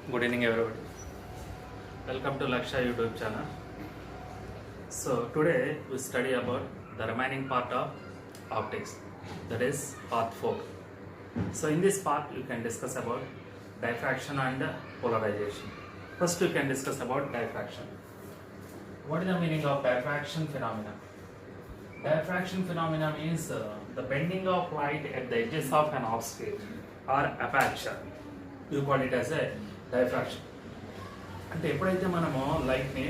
Good evening, everybody. Welcome to Laksha YouTube channel. So today we study about the remaining part of optics, that is part 4. So in this part you can discuss about diffraction and polarization. First you can discuss about diffraction. What is the meaning of diffraction phenomena? Diffraction phenomena means the bending of light at the edges of an offstage or aperture. You call it as a diffraction. అంటే ఎప్పుడైతే మనము లైట్ని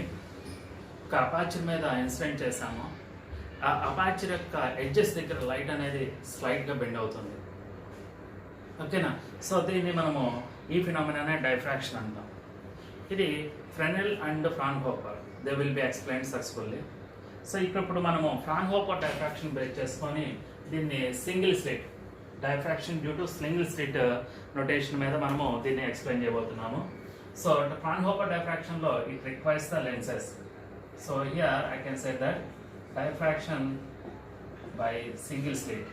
ఒక aperture మీద incident చేసామో ఆ aperture యొక్క edges దగ్గర లైట్ అనేది స్లైడ్గా బెండ్ అవుతుంది. ఓకేనా? సో దీన్ని మనము ఈ ఫినామినానే డైఫ్రాక్షన్ అంటాం. ఇది Fresnel and Fraunhofer they will be explain successfully. So ఇప్పుడు మనము ఫ్రాన్హోఫర్ డైఫ్రాక్షన్ బ్రేక్ చేసుకొని దీన్ని single slit diffraction due to single slit notation మీద మనము దీన్ని ఎక్స్ప్లెయిన్ చేయబోతున్నాము. So Fraunhofer diffraction law, it requires the lenses. So here I can say that diffraction by single slit.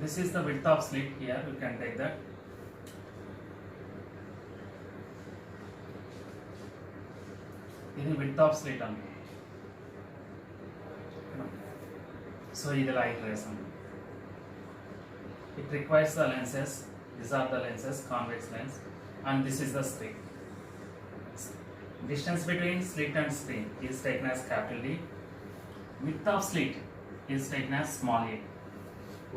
This is the width of slit. Here you can take that. This is width of slit. So this is light rays. It requires the lenses. These are the lenses, convex lens, and this is the screen. Distance between slit and screen is taken as capital D. Width of slit is taken as small a.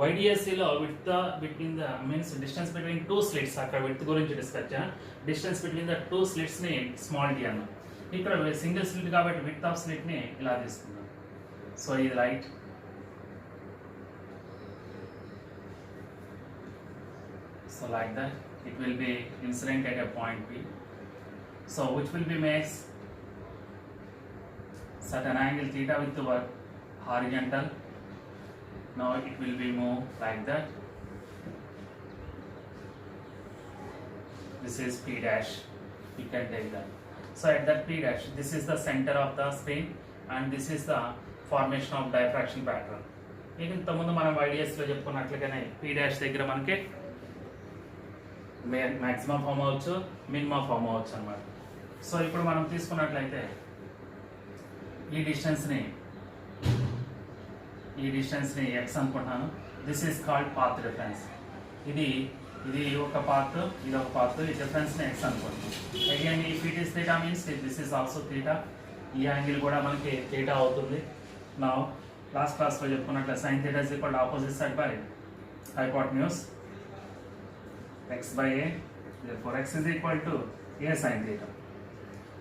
YDSC లో width between the means distance between two slits అక్కడ width గురించి discuss చేద్దాం. Distance between the two slits ని small d అన్నాం. ఇక్కడ single slit కాబట్టి width of slit ని ఇలా తీసుకున్నాం. సో ఇది light. So like that, it will be incident at a point P. So which will be makes certain angle theta with the horizontal. Now it will be move like that. This is P dash. You can take that. So at that P dash, this is the center of the screen, and this is the formation of diffraction pattern. Even తమ్ముందు మనం ideas లో చెప్పుకున్నట్లుగానే P dash దగ్గర మనకి maximum form అవ్వచ్చు, minimum form అవ్వచ్చు అనమాట. So ఇప్పుడు మనం తీసుకున్నట్లయితే ఈ డిస్టెన్స్ని ఎక్స్ అనుకుంటాను. This is called path difference. ఇది ఒక పాత్, ఇది ఒక పాత్. ఈ డిఫరెన్స్ని ఎక్స్ అనుకుంటాం. అగైన్ ఈ it is theta means this is also theta. ఈ యాంగిల్ కూడా మనకి థీటా అవుతుంది. నా లాస్ట్ క్లాస్లో చెప్పుకున్నట్లే sine theta is equal to opposite side by hypotenuse x by a, therefore x is equal to a sin theta.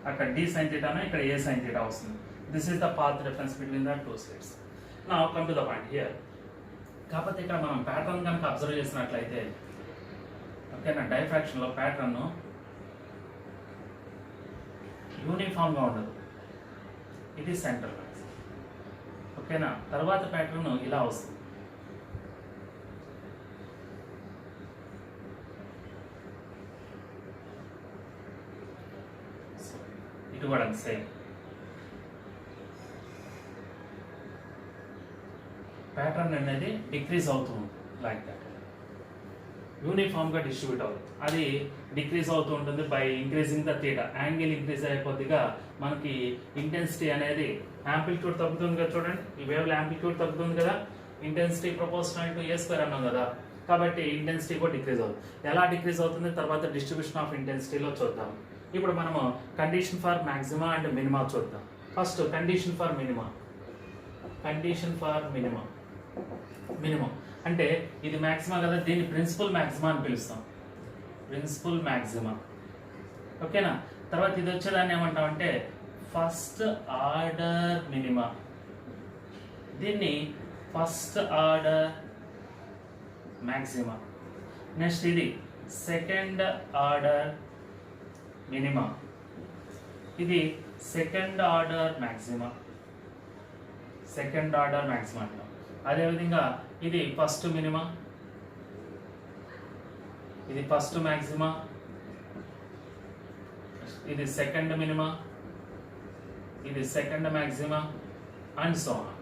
అక్కడ d sin theta ను ఇక్కడ a sin theta వస్తుంది. This is the path difference between the two slits. Now come to the point here. కాకపోతే ఇక్కడ మనం pattern కనుక observe చేసినట్లయితే ఓకేనా, డైఫ్రాక్షన్ లో ప్యాటర్న్ యూనిఫామ్ గా ఉండదు. ఇది సెంటర్ లైన్స్. ఓకేనా, తర్వాత ప్యాటర్న్ ఇలా వస్తుంది. ఇటు కూడా సేమ్ ప్యాటర్న్ అనేది డిక్రీజ్ అవుతుంది. లైక్ దట్ యూనిఫామ్ గా డిస్ట్రిబ్యూట్ అవుతుంది. అది డిక్రీజ్ అవుతూ ఉంటుంది by increasing the theta. Angle increase అయిపోద్దిగా మనకి ఇంటెన్సిటీ అనేది యాంప్లిట్యూడ్ తగ్గుతుంది కదా. చూడండి, ఈ వేవ్ యాంప్లిట్యూడ్ తగ్గుతుంది కదా. Intensity proportional to A square అన్నాం కదా. కాబట్టి ఇంటెన్సిటీ కూడా డిక్రీజ్ అవుతుంది. ఎలా డిక్రీజ్ అవుతుంది తర్వాత డిస్ట్రిబ్యూషన్ ఆఫ్ ఇంటెన్సిటీలో చూద్దాం. ఇప్పుడు మనము condition for maxima and minima చూద్దాం. ఫస్ట్ కండిషన్ ఫర్ మినిమం అంటే ఇది మ్యాక్సిమా కదా, దీన్ని ప్రిన్సిపల్ మ్యాక్సిమా అని పిలుస్తాం. Principal maxima. ఓకేనా, తర్వాత ఇది వచ్చేదాన్ని ఏమంటామంటే ఫస్ట్ ఆర్డర్ మినిమా. దీన్ని ఫస్ట్ ఆర్డర్ మ్యాక్సిమా. నెక్స్ట్ ఇది సెకండ్ ఆర్డర్ మినిమా. ఇది సెకండ్ ఆర్డర్ మ్యాక్సిమా అంటాం. అదేవిధంగా ఇది ఫస్ట్ మినిమా, ఇది ఫస్ట్ మ్యాక్సిమా, ఇది సెకండ్ మినిమా, ఇది second maxima, and so on.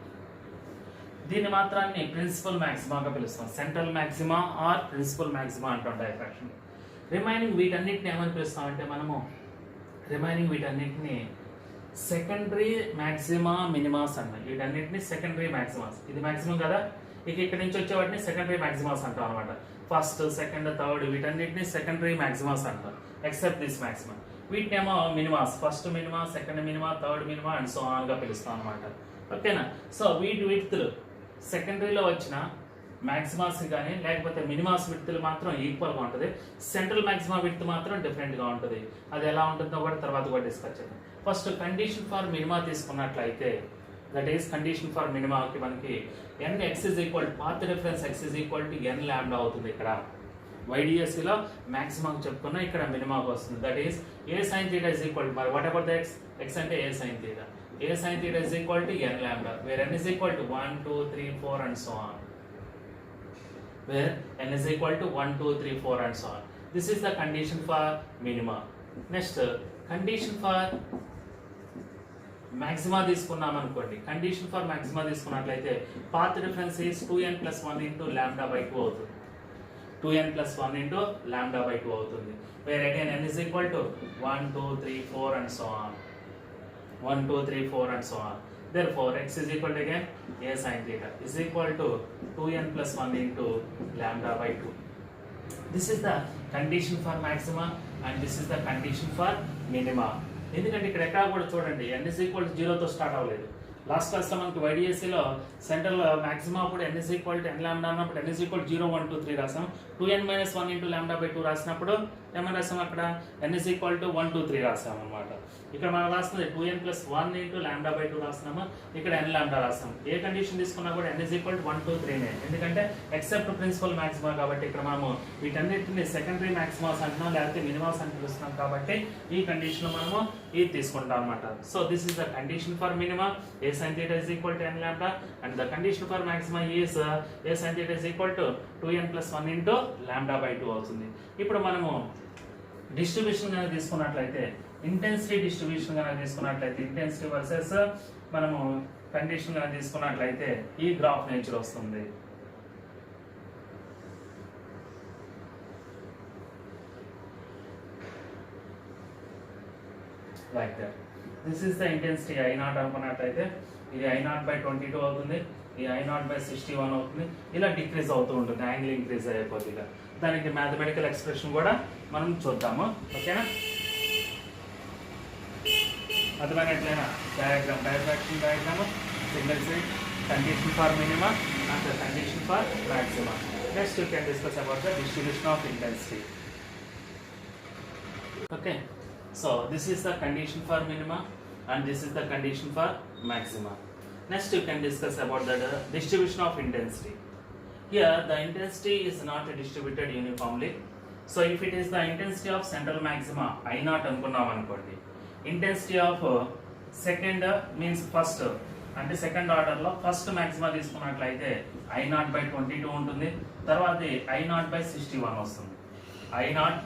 దీని మాత్రాన్ని ప్రిన్సిపల్ మ్యాక్సిమాగా పిలుస్తాం. సెంట్రల్ మ్యాక్సిమా ఆర్ ప్రిన్సిపల్ మ్యాక్సిమా అంటాం డైఫ్రాక్షన్. రిమైనింగ్ వీటన్నిటిని ఏమని పిలుస్తామంటే మనము సెకండరీ మ్యాక్సిమా మినిమాస్ అన్నాయి. వీటన్నిటిని సెకండరీ మ్యాక్సిమాస్. ఇది మ్యాక్సిమం కదా, ఇక ఇక్కడ నుంచి వచ్చే వాటిని సెకండరీ మ్యాక్సిమాస్ అంటాం అనమాట. ఫస్ట్, సెకండ్, థర్డ్ వీటన్నిటిని సెకండరీ మ్యాక్సిమాస్ అంటాం, ఎక్సెప్ట్ దిస్ మ్యాక్సిమా. వీటినేమో minimas, first minima, second minima, third minima and so on గా పిలుస్తాం అనమాట. ఓకేనా? సో వీటి విడ్త్లు సెకండరీలో వచ్చిన మ్యాక్సిమాస్ కానీ లేకపోతే మినిమాస్ విడ్త్లు మాత్రం ఈక్వల్గా ఉంటుంది. సెంట్రల్ మ్యాక్సిమా విడ్త్ మాత్రం డిఫరెంట్గా ఉంటుంది. అది ఎలా ఉంటుందో కూడా తర్వాత కూడా డిస్కస్ చేద్దాం. ఫస్ట్ కండిషన్ ఫర్ మినిమా తీసుకున్నట్లయితే, దట్ ఈస్ కండిషన్ ఫర్ మినిమాకి మనకి nx is equal path difference x is equal to n lambda అవుతుంది. ఇక్కడ YDSలో మ్యాక్సిమం చెప్పుకున్నా, ఇక్కడ మినిమాకి వస్తుంది. That is a sin theta is equal to, మరి వాట్ అబౌట్ ద x అంటే a sin theta. a sin theta is equal to n lambda, where n is equal to 1, 2, 3, 4 and so on. Where n is equal to 1, 2, 3, 4 and so on. This is the condition for minima. Next, condition for maxima తీసుకున్నాం అనుకోండి. Condition for maxima తీసుకున్నట్లయితే path difference is 2n plus 1 into lambda by 2 అవుతుంది. 2n plus 1 into lambda by 2 అవుతుంది. Where again n is equal to 1, 2, 3, 4 and so on. 1, 2, 3, 4 and so on. Therefore, x is equal to again a sin theta is equal to 2n plus 1 into lambda by 2. This is the condition for maxima and this is the condition for minima. ఎందుకంటే ఇక్కడ ఎక్కడ కూడా చూడండి n is equal to 0 తో start అవ్వలేదు. Last క్లాస్లో మనకి YDSలో central maxima అప్పుడు n is equal to n lambda అన్నప్పుడు n is equal to 0, 1, 2, 3 రాసాం. 2n minus 1 into lambda by 2 రాసినప్పుడు ఏమని రాసాం, అక్కడ n is equal to 1, 2, 3 రాసాం అనమాట. ఇక్కడ మనం రాస్తుంది 2n plus 1 into lambda by 2 రాస్తున్నాము, ఇక్కడ n lambda రాస్తాం. ఏ కండిషన్ తీసుకున్నా కూడా n is equal to 1, 2, 3నే, ఎందుకంటే ఎక్సెప్ట్ ప్రిన్సిపల్ మాక్సిమా కాబట్టి ఇక్కడ మనము వీటన్నిటిని సెకండరీ మాక్సిమాస్ అంటున్నాం లేకపోతే మినిమాస్ అని పిలుస్తున్నాం కాబట్టి ఈ కండిషన్ మనము ఇది తీసుకుంటాం అనమాట. So this is the condition for minima, a sin theta is equal to n lambda, and the condition for maxima is a sin theta is equal to 2n plus 1 into lambda by 2 అవుతుంది. ఇప్పుడు మనము distribution కనుక తీసుకున్నట్లయితే, intensity distribution కనుక తీసుకున్నట్లయితే, intensity versus మనము condition కనుక తీసుకున్నట్లయితే ఈ గ్రాఫ్ నేచర్ వస్తుంది. Like that. This is the intensity I0 అనుకున్నట్లయితే ఇది I0 by 22 అవుతుంది, ఈ I0 by 61 అవుతుంది. ఇలా డిక్రీజ్ అవుతూ ఉంటుంది, యాంగిల్ ఇంక్రీజ్ అయిపోతుంది. దానికి మ్యాథమెటికల్ ఎక్స్ప్రెషన్ కూడా మనం చూద్దాము. ఓకేనా? అర్థమైనట్లయినా diagram, diffraction diagram, signal side, condition for minima and condition for maxima. Next you can discuss about the distribution of intensity. Okay, so this is the condition for minima and this is the condition for maxima. Next you can discuss about the distribution of intensity. Here the intensity is not distributed uniformly. So if it is the intensity of central maxima I0 అనుకున్నాం అనుకోండి, intensity of second means first అంటే second order లో first maxima తీసుకున్నట్లయితే I0 by 22 ఉంటుంది, తర్వాత I0 by 61 వస్తుంది. I0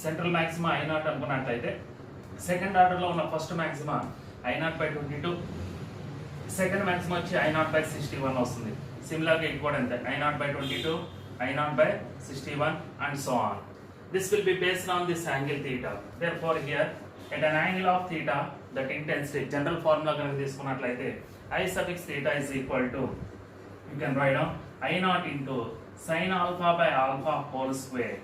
central maxima I0 అనుకున్నట్లయితే second order లో ఉన్న first maxima I0 by 22, second maxima వచ్చి I0 by 61 వస్తుంది. సిమిలర్ గా ఇది కూడా అంతే, I0 by 22, I0 by 61 and so on. This will be based on this angle theta. Therefore here at an angle of theta that intensity general formula కనుక తీసుకున్నట్లయితే I suffix theta is equal to, you can write down I0 into sin alpha by alpha whole square.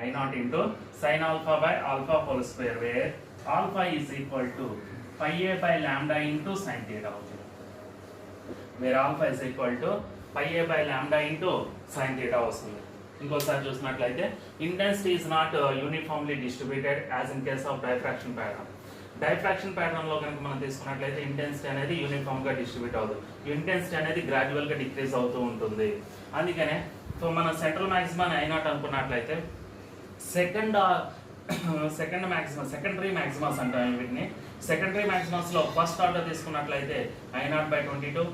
I0 into sin alpha by alpha whole square, where alpha is equal to pi a by lambda into sin theta అవుతుంది. Where alpha is equal to pi a by lambda into sin theta వస్తుంది. ఇంకోసారి చూసినట్లయితే intensity is not uniformly distributed as in case of diffraction pattern. Diffraction pattern లో కనుక మనం తీసుకున్నట్లయితే intensity అనేది uniform గా డిస్ట్రిబ్యూట్ అవుతుంది. ఇంటెన్సిటీ అనేది గ్రాడ్యువల్ గా డిక్రీజ్ అవుతూ ఉంటుంది. అందుకనే సో మనం సెంట్రల్ మాక్సిమం I0 అనుకున్నట్లయితే సెకండ్ మాక్సిమం, సెకండరీ మాక్సిమస్ అంటాం వీటిని. సెకండరీ మాక్సిమస్ లో ఫస్ట్ ఆర్డర్ తీసుకున్నట్లయితే I0 by 22,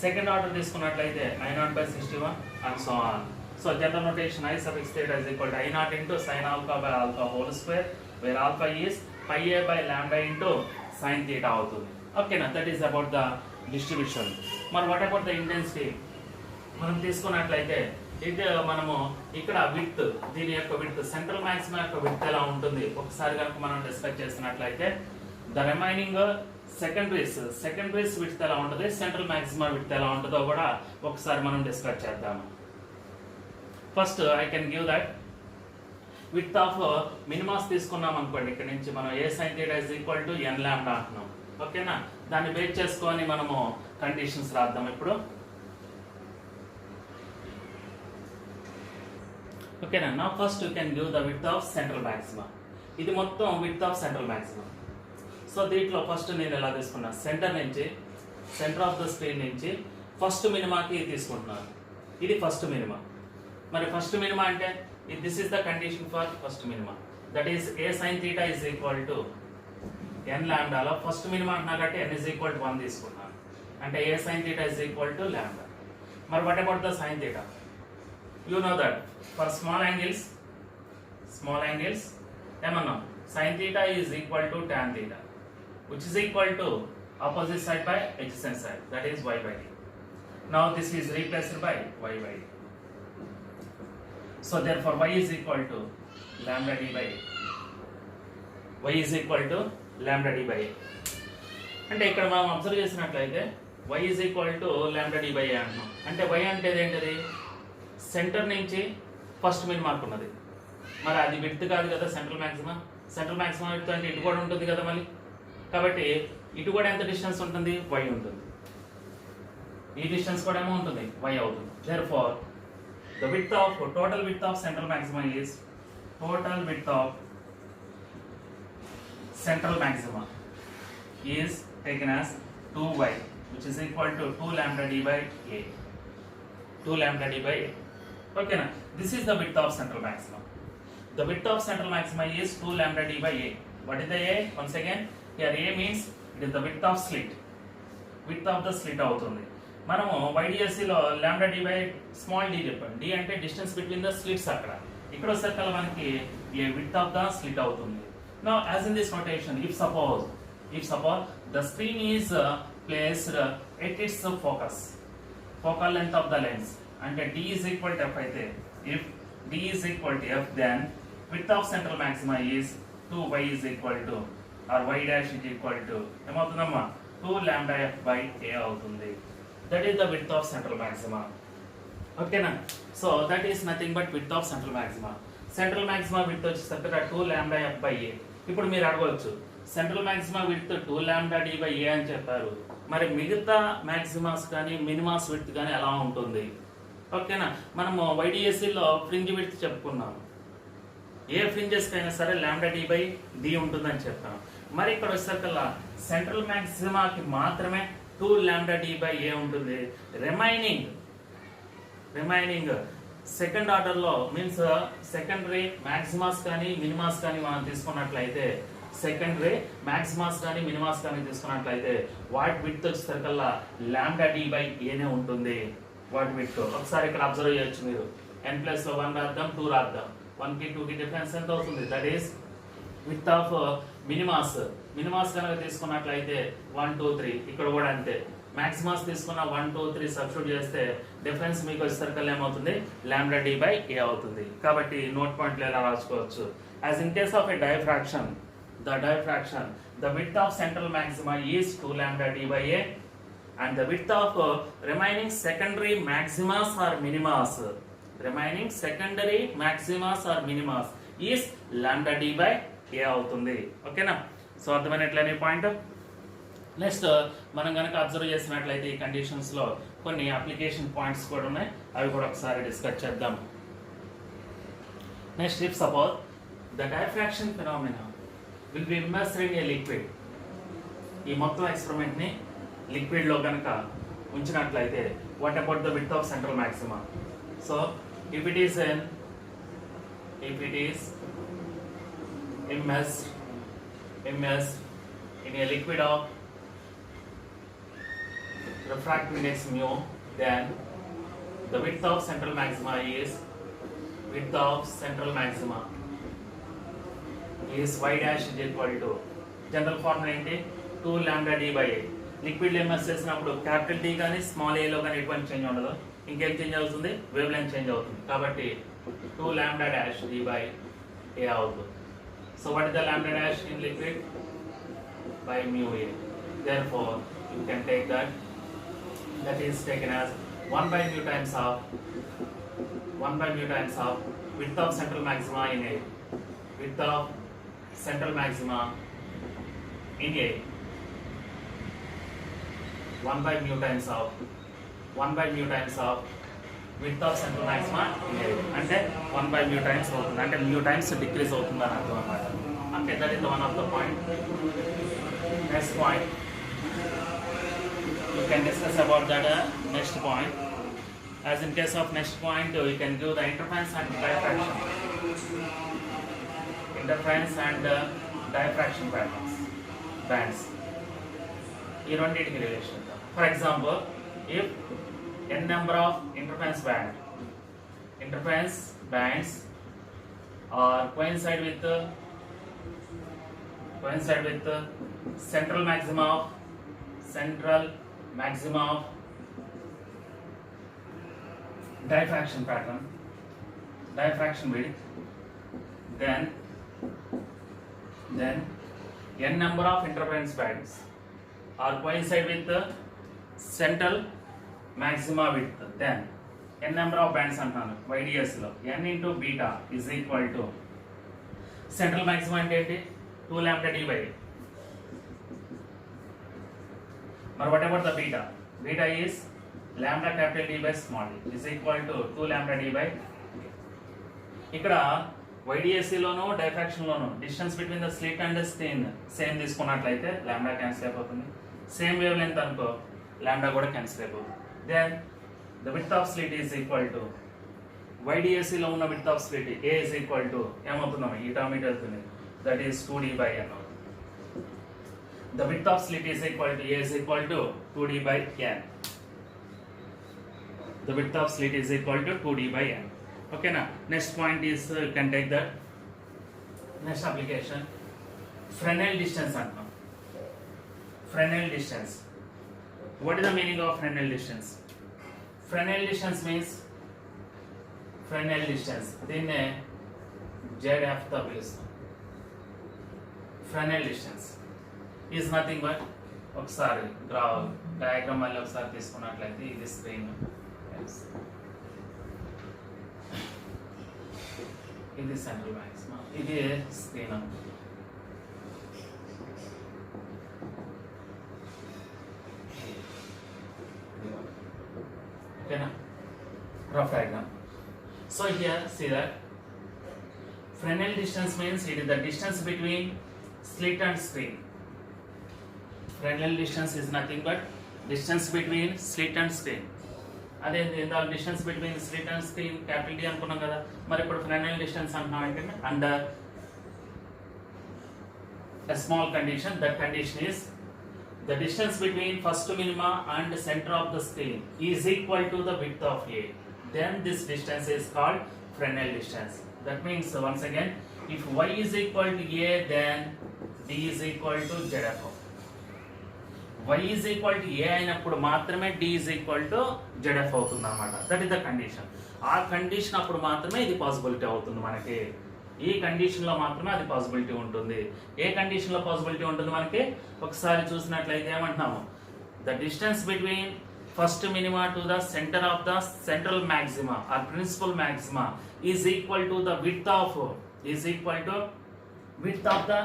సెకండ్ ఆర్డర్ తీసుకున్నట్లయితే I0 by 61 and so on. So general notation I suffix theta is equal to I0 into sin alpha by alpha whole square, where alpha is pi a by lambda into sin theta అవుతుంది. ఓకేనా? That is about the distribution. మరి what about the intensity మనం తీసుకున్నట్లయితే ఇది మనము ఇక్కడ width, దీని యొక్క విడ్త్, సెంట్రల్ మాక్సిమా యొక్క విడ్త్ ఎలా ఉంటుంది ఒకసారి కనుక మనం డిస్కస్ చేసినట్లయితే ద రిమైనింగ్ సెకండరీస్ విడ్త్ ఎలా ఉంటుంది, సెంట్రల్ మాక్సిమా విడ్త్ ఎలా ఉంటుందో కూడా ఒకసారి మనం డిస్కస్ చేద్దాము. First I can give that width of minimas తీసుకున్నాం అనుకోండి, ఇక్కడ నుంచి మనం a sine theta is equal to n lambda అంటున్నాం. ఓకేనా, దాన్ని బేస్ చేసుకొని మనము కండిషన్స్ రాద్దాం ఇప్పుడు. ఓకేనా, నా first you can give the width of central maxima. ఇది మొత్తం width of central maxima. So దీంట్లో ఫస్ట్ నేను ఎలా తీసుకున్నా, సెంటర్ ఆఫ్ ద స్క్రీన్ నుంచి ఫస్ట్ మినిమాకి తీసుకుంటున్నాను. ఇది ఫస్ట్ మినిమా. మరి ఫస్ట్ మినిమా అంటే this is the condition for first minima, that is a sine theta is equal to n లాంబ్డాలో ఫస్ట్ మినిమా అంటున్నా కాబట్టి ఎన్ ఇస్ ఈక్వల్ టు 1 తీసుకున్నాను, అంటే a sine theta is equal to lambda. మరి what about the sine theta? You know that for small angles ఏమన్నా sin theta is equal to tan theta, which is equal to opposite side by adjacent side, that is y by d. Now this is replaced by y by d. So therefore y is equal to lambda d by a. Y is equal to lambda d by a. అంటే ఇక్కడ మనం observe చేసినట్లయితే y is equal to lambda d by a అంటున్నాం. అంటే y అంటే ఏంటిది, centre నుంచి first మినిమార్క్ ఉన్నది. మరి అది విడ్త్ కాదు కదా సెంట్రల్ మాక్సిమా విడ్త్ అంటే ఇటు కూడా ఉంటుంది కదా మళ్ళీ. కాబట్టి ఇటు కూడా ఎంత డిస్టెన్స్ ఉంటుంది, y ఉంటుంది. ఈ డిస్టెన్స్ కూడా ఏమో ఉంటుంది, y అవుతుంది. Therefore the total width of central maxima is taken as 2y, which is equal to 2 lambda d by a. 2 lambda d by a. Okay na, this is the width of central maxima. The width of central maxima is 2 lambda d by a. What is the a? Once again, here a means it is the width of the slit అవుతుంది. మనము YDSC లో lambda d by small d చెప్పండి. d అంటే distance between the slits అక్కడ. ఇక్కడ వచ్చేసరికి మనకి a width of the slit అవుతుంది. Now as in this notation, if suppose the screen is placed at its focal length of the lens, అంటే d is equal to f అయితే, if d is equal to f, then width of central maxima is 2y is equal to, or y dash is equal to ఏమవుతుందమ్మా 2 lambda f by a అవుతుంది. That is the width of central maxima. Okay na, so that is nothing but width of central maxima. Central maxima width వచ్చేసరికి 2 lambda f by a. ఇప్పుడు మీరు అడగవచ్చు, central maxima width 2 lambda d by a అని చెప్పారు, మరి మిగతా మాక్సిమాస్ కానీ మినిమాస్ width కానీ ఎలా ఉంటుంది? ఓకేనా, మనము YDSCలో ఫ్రింజ్ విడ్త్ చెప్పుకున్నాం. ఏ ఫ్రింజెస్ కైనా సరే lambda d by d ఉంటుందని చెప్పాం. మరి ఇక్కడ వచ్చేసరికల్లా సెంట్రల్ మాక్సిమాకి మాత్రమే 2 lambda d by a ఉంటుంది. రిమైనింగ్ సెకండ్ ఆర్డర్లో మీన్స్ సెకండరీ మాక్సిమాస్ కానీ మినిమాస్ కానీ మనం తీసుకున్నట్లయితే, వాటి విడ్త్ వచ్చేసరికల్లా lambda d by a నే ఉంటుంది. వాటి విడ్త్ ఒకసారి ఇక్కడ అబ్జర్వ్ చేయొచ్చు మీరు. n ప్లస్ 1 రాద్దాం, 2 రాద్దాం, 1కి 2కి డిఫరెన్స్ ఎంత అవుతుంది? దట్ ఈస్ విడ్త్ ఆఫ్ మినిమాస్ కనుక తీసుకున్నట్లయితే 1 2 3, ఇక్కడ కూడా అంతే. మాక్సిమాస్ తీసుకున్న 1 2 3 సబ్స్టిట్యూట్ చేస్తే డిఫరెన్స్ మీకు వచ్చేసరికల్లా ఏమవుతుంది, lambda d by a అవుతుంది. కాబట్టి నోట్ పాయింట్లు ఎలా రాసుకోవచ్చు, as in case of A diffraction, the width of central maxima is 2 lambda d by a, and the width of remaining secondary maximas or minimas is lambda d by a అవుతుంది. ఓకేనా, so అర్థమైనట్లనే point. Next మనం కనుక observe చేసినట్లయితే ఈ conditions లో కొన్ని application points కూడా ఉన్నాయి, అవి కూడా ఒకసారి డిస్కస్ చేద్దాం. Next, if suppose the diffraction phenomena will be immersed in a liquid, ఈ మొత్తం ఎక్స్పెరిమెంట్ ని లిక్విడ్ లో కనుక ఉంచినట్లయితే what about the width of central maxima? So if it is immersed in a liquid of refractive index mu, then the width of central maxima is y dash is equal to, general formula ఏంటి, 2 lambda d by a. Liquid immerse చేసినప్పుడు capital T కానీ small ఏలో కానీ ఎటువంటి change ఉండదు. ఇంకేం change అవుతుంది? Wave length change అవుతుంది. కాబట్టి 2 lambda dash d by a అవుతుంది. So what is the lambda dash in liquid? By mu a. Therefore you can take that is taken as 1 by mu times of width of central maxima in a, width of central maxima in a, 1 by mu times of width of central maxima in a, అంటే 1 by mu times అవుతుంది, అంటే mu times decrease అవుతుంది అని అర్థం అన్నమాట. అంటే that is the one of the point. Next point you can discuss about that next point. As in case of next point, you can give the interference and diffraction. Interference and diffraction patterns, bands. ఈ రెండింటికి relation. For example, if n number of interference bands are coincide with central maxima of diffraction pattern, diffraction width, then n number of interference bands are coincide with the central maxima width, then n number of bands అంటాను YDS లో n into beta is equal to central maxima అంటే ఏంటి? 2 lambda d by a. మరి what about the beta? Beta is lambda capital D by small d is equal to 2 lambda d by. ఇక్కడ YDSC లోను diffraction లోను distance between the slit and screen same తీసుకున్నట్లయితే lambda cancel అయిపోతుంది. Same wavelength అనుకో lambda కూడా cancel అయిపోతుంది. Then the width of slit is equal to YDSC లో ఉన్న width of slit A is equal to ఏమవుతున్నాం? ఈ టర్మ్ ఇట్ అవుతుంది, that is 2d by n. The width of slit is equal to A is equal to 2d by n. The width of slit is equal to 2d by n. Okay, now next point is you can take the next application, Fresnel distance antam. Fresnel distance. What is the meaning of Fresnel distance? Fresnel distance means దీన్నే ZF తో పిలుస్తాం. Fresnel distance is nothing but ఒకసారి diagram మళ్ళీ ఒకసారి తీసుకున్నట్లయితే ఇది screen, ఇది central maxima, ఇది స్క్రీన్. ఓకేనా? Rough diagram. So here see that Fresnel distance means it is the distance between slit and screen. Fresnel distance is nothing but distance between slit and screen. అదే ఇందాక distance between slit and screen capital D అనుకున్నాం కదా, మరి ఇప్పుడు Fresnel distance అంటున్నాం ఏంటంటే under a small condition. That condition is the distance between first minima and center of the screen is equal to the width of A. Then this distance is called Fresnel distance. That means once again, if y is equal to A, then d is equal to ZF. y is equal to A అయినప్పుడు మాత్రమే d is equal to ZF అవుతుంది అన్నమాట. That is the condition. ఆ condition అప్పుడు మాత్రమే ఇది possibility అవుతుంది మనకి. ఈ కండిషన్ లో మాత్రమే అది పాసిబిలిటీ ఉంటుంది. ఏ కండిషన్ లో పాసిబిలిటీ ఉంటుంది మనకి? ఒకసారి చూసినట్లయితే ఏమంటున్నాము, the distance between first minima to the center of the central maxima or principal maxima is equal to the width of the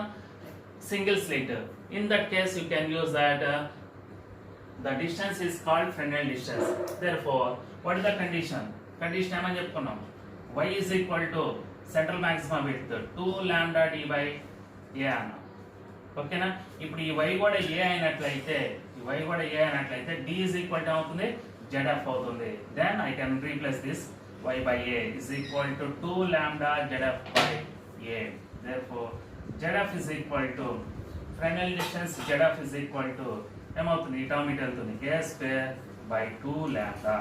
single slit. In that case you can use that the distance is called Fresnel distance. Therefore what is the condition ఏమని చెప్పుకున్నాం? y is equal to central maxima width 2 lambda d by a అన్నాం. ఓకేనా? ఇప్పుడు ఈ y కూడా a అయినట్లయితే d is equal to అవుతుంది ZF అవుతుంది. Then I can replace this y by a is equal to 2 lambda ZF by a. Therefore ZF is equal to Fresnel distance ZF is equal to ఏమవుతుంది? ఈ term ఇటు వెళ్తుంది a square by 2 lambda.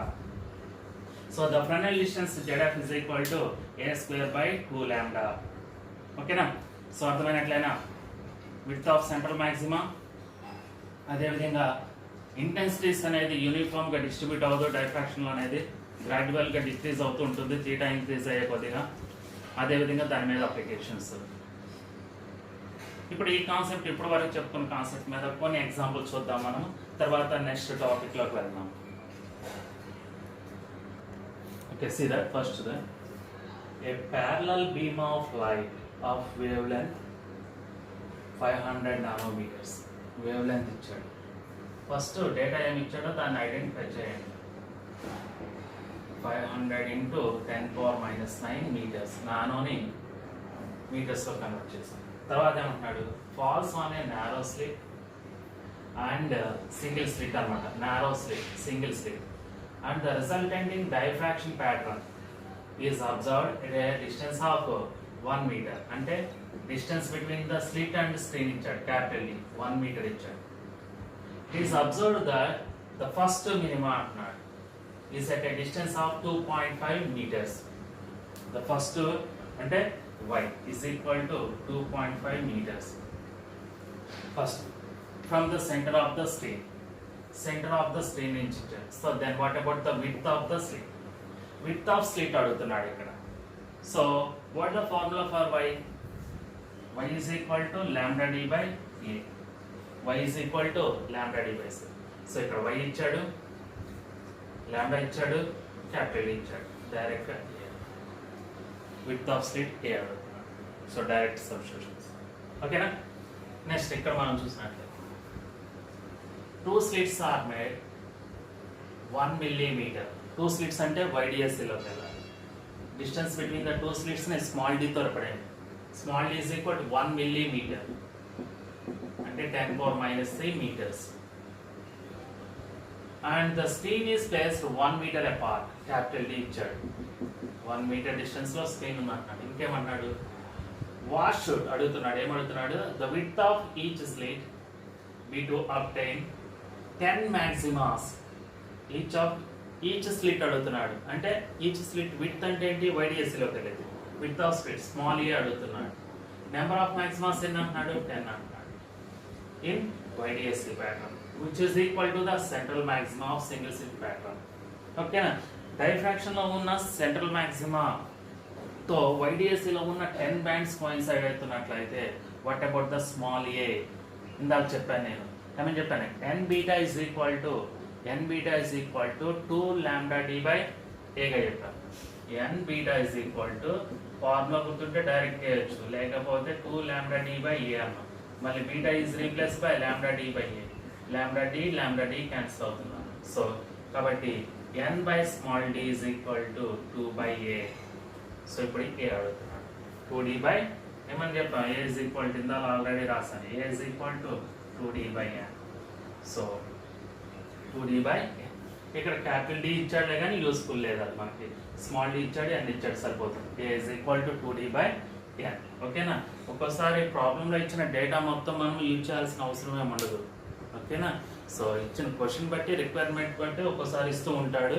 So the Fresnel distance ZF is equal to a square by 2 lambda. ఓకేనా? So అర్థమైనట్లయినా width of central maxima, అదే విధంగా intensities అనేది యూనిఫామ్గా distribute అవ్వదు, డైఫ్రాక్షన్లో అనేది గ్రాడ్యువల్గా డిక్రీజ్ అవుతూ ఉంటుంది, థీటా ఇంక్రీజ్ అయ్యే కొద్దిగా. అదేవిధంగా దాని మీద అప్లికేషన్స్. ఇప్పుడు ఈ కాన్సెప్ట్ ఇప్పటి వరకు చెప్పుకున్న కాన్సెప్ట్ మీద కొన్ని ఎగ్జాంపుల్స్ చూద్దాం మనం, తర్వాత నెక్స్ట్ టాపిక్లోకి వెళ్దాం. Okay, see that first then a parallel beam of light of wavelength 500 nanometers wavelength ఇచ్చాడు. ఫస్ట్ డేటా ఏమి ఇచ్చాడో దాన్ని ఐడెంటిఫై చేయండి. 500 into 10⁻⁹ మీటర్స్, నానోని మీటర్స్లో కన్వర్ట్ చేశాం. తర్వాత ఏమంటున్నాడు, falls on a narrow slit and single slit అనమాట, narrow slit single slit, and the resulting diffraction pattern is observed at a distance of 1 meter. అంటే distance between the slit and screen ఇచ్చాడు, capital D 1 meter ఇచ్చాడు. It is observed that the first minima అంటున్నాడు is at a distance of 2.5 meters. The first అంటే y is equal to 2.5 meters. First from the center of the screen. Center of the screen నుంచి ఇచ్చాడు. So then what about the width of the slit? Width of slit అడుగుతున్నాడు ఇక్కడ. So what the formula for y? Y is equal to lambda d by a. Y is equal to lambda d by c. So ఇక్కడ y ఇచ్చాడు, lambda ఇచ్చాడు, capital D ఇచ్చాడు, direct గా width of slit a అడుగుతున్నాడు. So direct substitutions. ఓకేనా? Next ఇక్కడ మనం చూసినట్లయితే two slits are made 1 millimeter. Two slits అంటే YDSC లోకి వెళ్ళాలి. Distance between the two slits ని small d తో represent. Small d is equal to 1 millimeter. అంటే 10⁻⁻³ meters. And the screen is placed 1 meter apart. Capital D ఇచ్చాడు. 1 meter distance లో screen ఉందంటున్నాడు. ఇంకేమన్నాడు, what should అడుగుతున్నాడు, ఏమడుగుతున్నాడు, the width of each slit be to obtain 10 maximas each slit అడుగుతున్నాడు. అంటే each slit width అంటే ఏంటి, వైడిఎస్సీలోకి వెళ్ళేది. Width of slit small a అడుగుతున్నాడు. నెంబర్ ఆఫ్ మాక్సిమాస్ ఎన్ని అంటున్నాడు, 10 అంటున్నాడు. In YDSE pattern which is equal to the central maxima of single slit pattern. ఓకేనా? డైఫ్రాక్షన్ లో ఉన్న సెంట్రల్ మాక్సిమా తో వైడిఎస్సీలో ఉన్న 10 బ్యాండ్స్ కోయిన్సైడ్ అవుతున్నట్లయితే what about the small a? ఇందాక చెప్పాను నేను, ఏమని చెప్పాను, n beta is equal to 2 lambda d by a గా చెప్పాను. n beta is equal to formula గుర్తుంటే డైరెక్ట్ చేయొచ్చు, లేకపోతే 2 lambda d by a అన్నాం. మళ్ళీ beta is replace by lambda d by a. lambda d cancel అవుతున్నాను. So కాబట్టి n by small d is equal to 2 by a. So ఇప్పుడు a అడుగుతున్నాడు. 2d by ఏమని చెప్పాం, a is equal to ఇందాక already రాసాను, a is equal to 2d by n. So 2d by n. ఇక్కడ capital D ఇచ్చాడులే కానీ useful లేదు, అది మనకి స్మాల్ d ఇచ్చాడు, n ఇచ్చాడు, సరిపోతుంది. a is equal to 2d by n. ఓకేనా? ఒక్కోసారి ప్రాబ్లంలో ఇచ్చిన డేటా మొత్తం మనం యూజ్ చేయాల్సిన అవసరమే ఉండదు. ఓకేనా? సో ఇచ్చిన క్వశ్చన్ బట్టి రిక్వైర్మెంట్ బట్టి ఒక్కోసారి ఇస్తూ ఉంటాడు.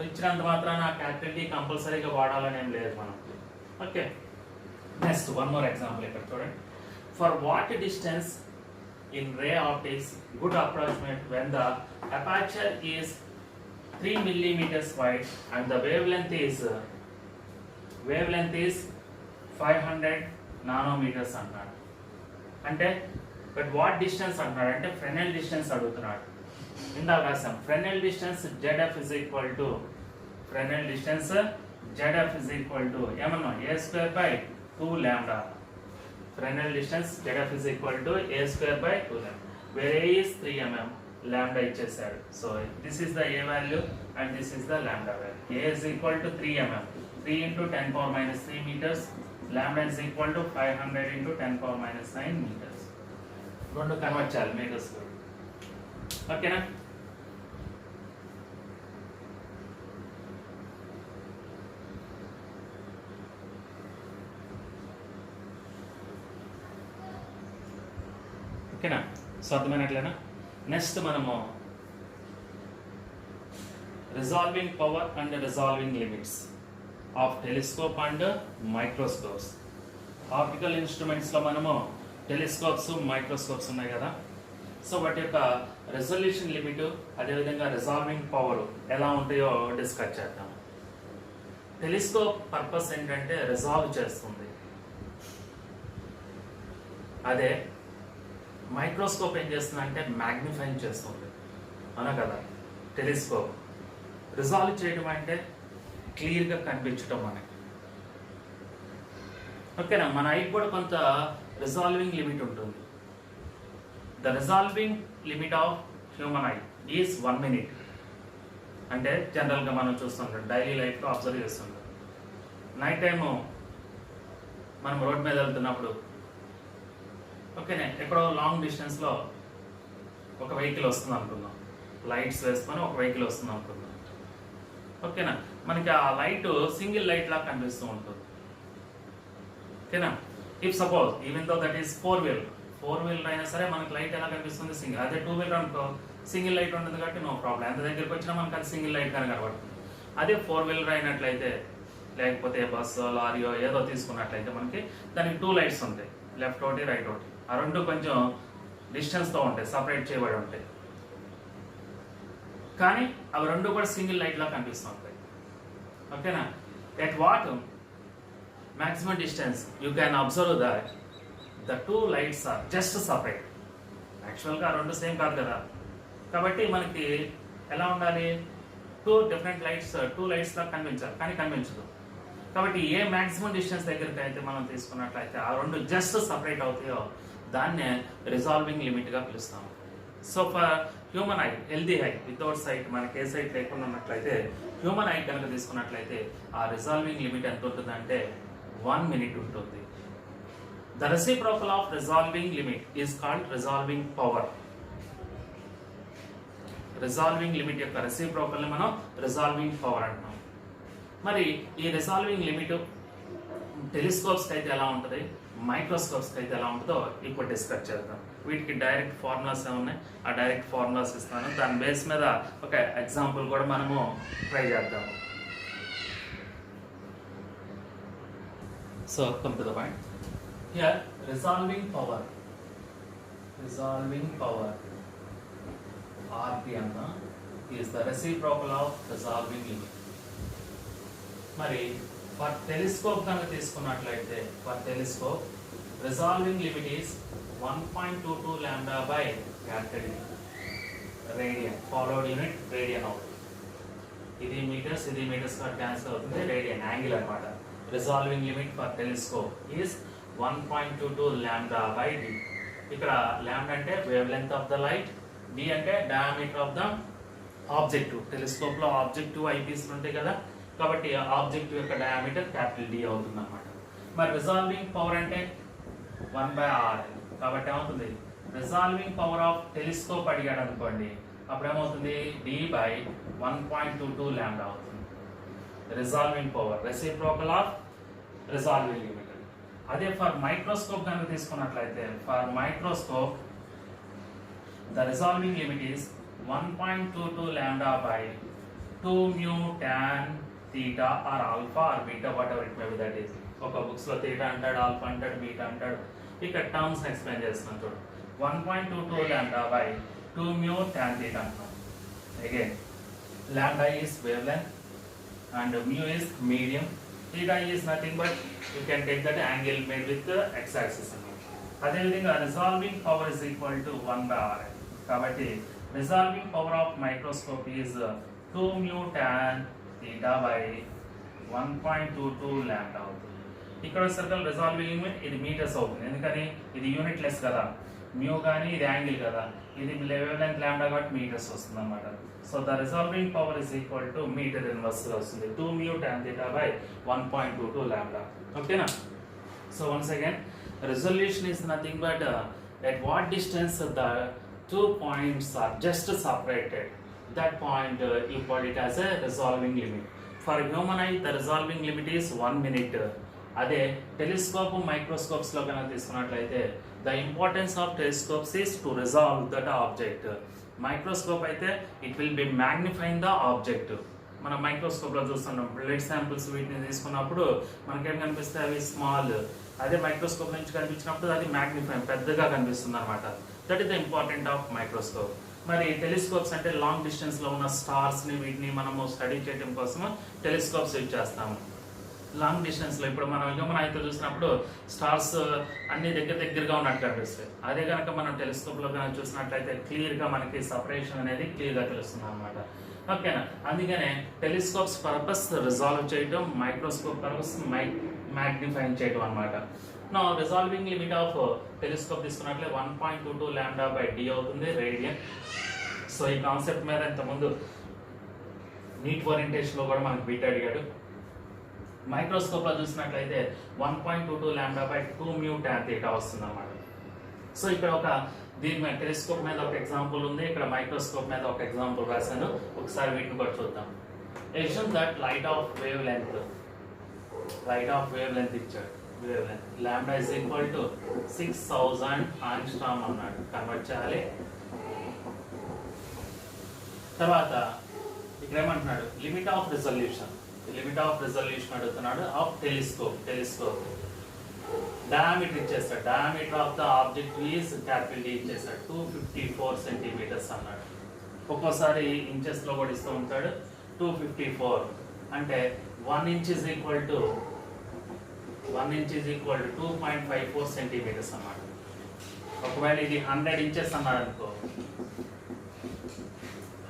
ఇచ్చినంత మాత్రాన ఆ క్యాపిటల్ D కంపల్సరీగా వాడాలని ఏం లేదు మనం. Okay, next one more example ఇక్కడ చూడండి. For what distance in ray optics good approximate when the aperture is 3 millimeters wide and the wavelength is 500 nanometers అంటాడు. అంటే బట్ వాట్ డిస్టెన్స్ అంటున్నాడు అంటే ఫ్రెనెల్ డిస్టెన్స్ అడుగుతున్నాడు. ఇందాక రాసాం ఫ్రెనెల్ distance ZF is equal to ఏమన్నా a² by 2 lambda. Fresnel distance ZF is equal to a² by 2 lambda, where a is 3 mm, lambda ఇచ్చేసాడు. So this is the a value and this is the lambda value. A is equal to 3 mm, 3 into 10⁻³ meters. Lambda is equal to 500 into 10⁻⁹ meters. రెండు convert చేయాలి meters. ఓకేనా? ఓకేనా? సో అర్థమైనట్లేనా? Next మనము resolving power and resolving limits of telescope and microscopes. Optical ఇన్స్ట్రుమెంట్స్లో మనము telescopes, microscopes ఉన్నాయి కదా. సో వాటి యొక్క రెజల్యూషన్ లిమిట్ అదేవిధంగా రిజాల్వింగ్ పవర్ ఎలా ఉంటాయో డిస్కస్ చేద్దాం. టెలిస్కోప్ పర్పస్ ఏంటంటే రిజాల్వ్ చేస్తుంది. అదే మైక్రోస్కోప్ ఏం చేస్తుందంటే మ్యాగ్నిఫై చేస్తుంది, అవునా కదా. టెలిస్కోప్ రిజాల్వ్ చేయడం అంటే క్లియర్గా కనిపించడం మనకి. ఓకేనా, మన ఐకి కూడా కొంత రిజాల్వింగ్ లిమిట్ ఉంటుంది. The resolving limit of human I is 1 minute. అంటే జనరల్గా మనం చూస్తుంటాం, డైలీ లైఫ్లో అబ్జర్వ్ చేస్తుంటాం. నైట్ టైము మనం రోడ్ మీద వెళ్తున్నప్పుడు ఓకేనే ఎక్కడో లాంగ్ డిస్టెన్స్లో ఒక వెహికల్ వస్తుంది అనుకుందాం, లైట్స్ వేసుకొని ఒక వెహికల్ వస్తుంది అనుకుందాం. ఓకేనా, మనకి ఆ లైట్ సింగిల్ లైట్ లాగా కనిపిస్తూ ఉంటుంది. ఓకేనా, if suppose even though that is 4-wheeler అయినా సరే మనకి లైట్ ఎలా కనిపిస్తుంది సింగిల్. అదే 2-wheeler అనుకో సింగిల్ లైట్ ఉంటుంది కాబట్టి నో ప్రాబ్లం, ఎంత దగ్గరికి వచ్చినా మనకి అది సింగిల్ లైట్ కానీ కనబడుతుంది. అదే 4-wheeler అయినట్లయితే, లేకపోతే బస్సు లారీయో ఏదో తీసుకున్నట్లయితే మనకి దానికి 2 lights ఉంటాయి, లెఫ్ట్ ఒకటి రైట్ ఒకటి. ఆ రెండు కొంచెం డిస్టెన్స్తో ఉంటాయి, సపరేట్ చేయబడి ఉంటాయి. కానీ అవి రెండు కూడా సింగిల్ లైట్ లా కనిపిస్తూ ఉంటాయి. ఓకేనా, at what maximum distance you can observe that the 2 lights are just separate. యాక్చువల్గా రెండు సేమ్ కాదు కదా, కాబట్టి మనకి ఎలా ఉండాలి, 2 different lights 2 lights లా కనిపించాలి, కానీ కనిపించదు. కాబట్టి ఏ మ్యాక్సిమం డిస్టెన్స్ దగ్గరికి అయితే మనం తీసుకున్నట్లయితే ఆ రెండు జస్ట్ సపరేట్ అవుతాయో దాన్నే రిజాల్వింగ్ లిమిట్గా పిలుస్తాము. So for human eye, healthy eye without sight, మనకి ఏ సైట్ లేకుండా ఉన్నట్లయితే హ్యూమన్ ఐ కనుక తీసుకున్నట్లయితే ఆ రిజాల్వింగ్ లిమిట్ ఎంత ఉంటుందంటే 1 minute ఉంటుంది. The reciprocal of resolving limit is called resolving power. Resolving limit యొక్క రెసిప్రోకల్ ని మనం రిజాల్వింగ్ పవర్ అంటాం. మరి ఈ రిజాల్వింగ్ లిమిట్ టెలిస్కోప్స్కి అయితే ఎలా ఉంటుంది, మైక్రోస్కోప్స్కి అయితే ఎలా ఉంటుందో ఇప్పుడు డిస్కస్ చేద్దాం. వీటికి డైరెక్ట్ ఫార్ములాస్ ఉన్నాయి, ఆ డైరెక్ట్ ఫార్ములాస్ ఇస్తాను. దాని బేస్ మీద ఒక ఎగ్జాంపుల్ కూడా మనము ట్రై చేద్దాము. So come to the point. Here resolving power RPM is the reciprocal of resolving limit. మరి for telescope కనుక తీసుకున్నట్లయితే for telescope resolving limit is 1.22 lambda by capital D radian, followed unit radian అవుతుంది. ఇది metres cancel అవుతుంది, radian angle అన్నమాట. Resolving limit for telescope is 1.22 lambda by d. ఇక్కడ lambda అంటే wave length of the light, d అంటే diameter of the objective. Telescope లో objective eyepiece ఉంటాయి కదా, కాబట్టి ఆబ్జెక్టివ్ యొక్క డయామీటర్ క్యాపిటల్ d అవుతుంది అన్నమాట. మరి రిజాల్వింగ్ పవర్ అంటే 1/r, కాబట్టి ఏమవుతుంది, రిజాల్వింగ్ పవర్ ఆఫ్ టెలిస్కోప్ అడిగాడు అనుకోండి, అప్పుడు ఏమవుతుంది, d by 1.22 lambda అవుతుంది. Resolving power reciprocal of resolving limit. అదే ఫర్ మైక్రోస్కోప్ కనుక తీసుకున్నట్లయితే for microscope the resolving limit is 1.22 lambda by 2 mu tan theta or alpha or beta, whatever it may be that is. ఒక books లో theta అంటాడు, alpha అంటాడు, beta అంటాడు. ఇక్కడ terms explain చేస్తున్నాను చూడు. 1.22 lambda by 2 mu tan theta అంటున్నాం. Again lambda is wavelength and mu is medium, theta is nothing but you can take that angle made with the x-axis. అదే విధంగా resolving power is equal to 1/r. కాబట్టి resolving power of microscope is 2 mu tan theta by 1.22 lambda అవుతుంది. ఇక్కడ circle resolving limit ఇది metres అవుతుంది, ఎందుకని ఇది unit less కదా, మ్యూ కానీ ఇది యాంగిల్ కదా, ఇది వేవ్ లెంత్ లాంబ్డా కాబట్టి మీటర్స్ వస్తుంది అన్నమాట. So the resolving power is equal to metre inverse వస్తుంది, 2 mu tan theta by 1.22 lambda. ఓకేనా. So once again resolution is nothing but at what distance the 2 points are just separated, that point you call it as a resolving limit. For human eye the resolving limit is 1 minute. అదే telescope microscopes లో కనుక తీసుకున్నట్లయితే the importance of telescopes is to resolve that object. Microscope అయితే it will be magnifying the object. మనం microscope లో చూస్తున్నాం blood samples, వీటిని తీసుకున్నప్పుడు మనకేం కనిపిస్తాయి, అవి స్మాల్. అదే మైక్రోస్కోప్ నుంచి కనిపించినప్పుడు అది మ్యాగ్నిఫై పెద్దగా కనిపిస్తుంది అనమాట. That is the important of microscope. మరి టెలిస్కోప్స్ అంటే లాంగ్ డిస్టెన్స్లో ఉన్న స్టార్స్ని వీటిని మనము స్టడీ చేయడం కోసము టెలిస్కోప్స్ యూజ్ చేస్తాము. లాంగ్ డిస్టెన్స్లో ఇప్పుడు మనం హ్యూమన్ చూసినప్పుడు స్టార్స్ అన్ని దగ్గరగా ఉన్నట్టు కనిపిస్తాయి. అదే కనుక మనం టెలిస్కోప్లో కనుక చూసినట్లయితే క్లియర్గా మనకి సపరేషన్ అనేది క్లియర్గా తెలుస్తుంది అనమాట. ఓకేనా, అందుకనే టెలిస్కోప్స్ పర్పస్ రిజాల్వ్ చేయడం, మైక్రోస్కోప్ పర్పస్ మ్యాగ్నిఫై చేయడం అనమాట. నా రిజాల్వింగ్ లిమిట్ ఆఫ్ టెలిస్కోప్ తీసుకున్నట్లే 1.22 λ/d అవుతుంది రేడియన్. సో ఈ కాన్సెప్ట్ మీద ఇంతకుముందు నీట్ ఓరియంటేషన్లో కూడా మనకు బీట్ అడిగాడు. మైక్రోస్కోప్లో చూసినట్లయితే 1.22 λ/2 μ tan θ వస్తుంది అన్నమాట. సో ఇక్కడ ఒక దీని మీద టెలిస్కోప్ మీద ఒక ఎగ్జాంపుల్ ఉంది, ఇక్కడ మైక్రోస్కోప్ మీద ఒక ఎగ్జాంపుల్ రాశాను. ఒకసారి వీటిని కూడా చూద్దాం. Exam that light of wavelength ఇచ్చాడు. Wavelength lambda is equal to 6000 angstrom అన్నాడు, కన్వర్ట్ చేయాలి. తర్వాత ఇక్కడ ఏమంటున్నాడు, లిమిట్ ఆఫ్ రిజల్యూషన్ అడుగుతున్నాడు ఆఫ్ టెలిస్కోప్ డయామీటర్ ఇచ్చేస్తాడు. Diameter of the object is capital D ఇచ్చేస్తాడు, 254 సెంటీమీటర్స్ అన్నాడు. ఒక్కోసారి ఇంచెస్ లో కూడా ఇస్తూ ఉంటాడు. 254 అంటే 1 inch is equal to 2.54 centimetres అన్నమాట. ఒకవేళ ఇది 100 ఇంచెస్ అన్నాడు అనుకో,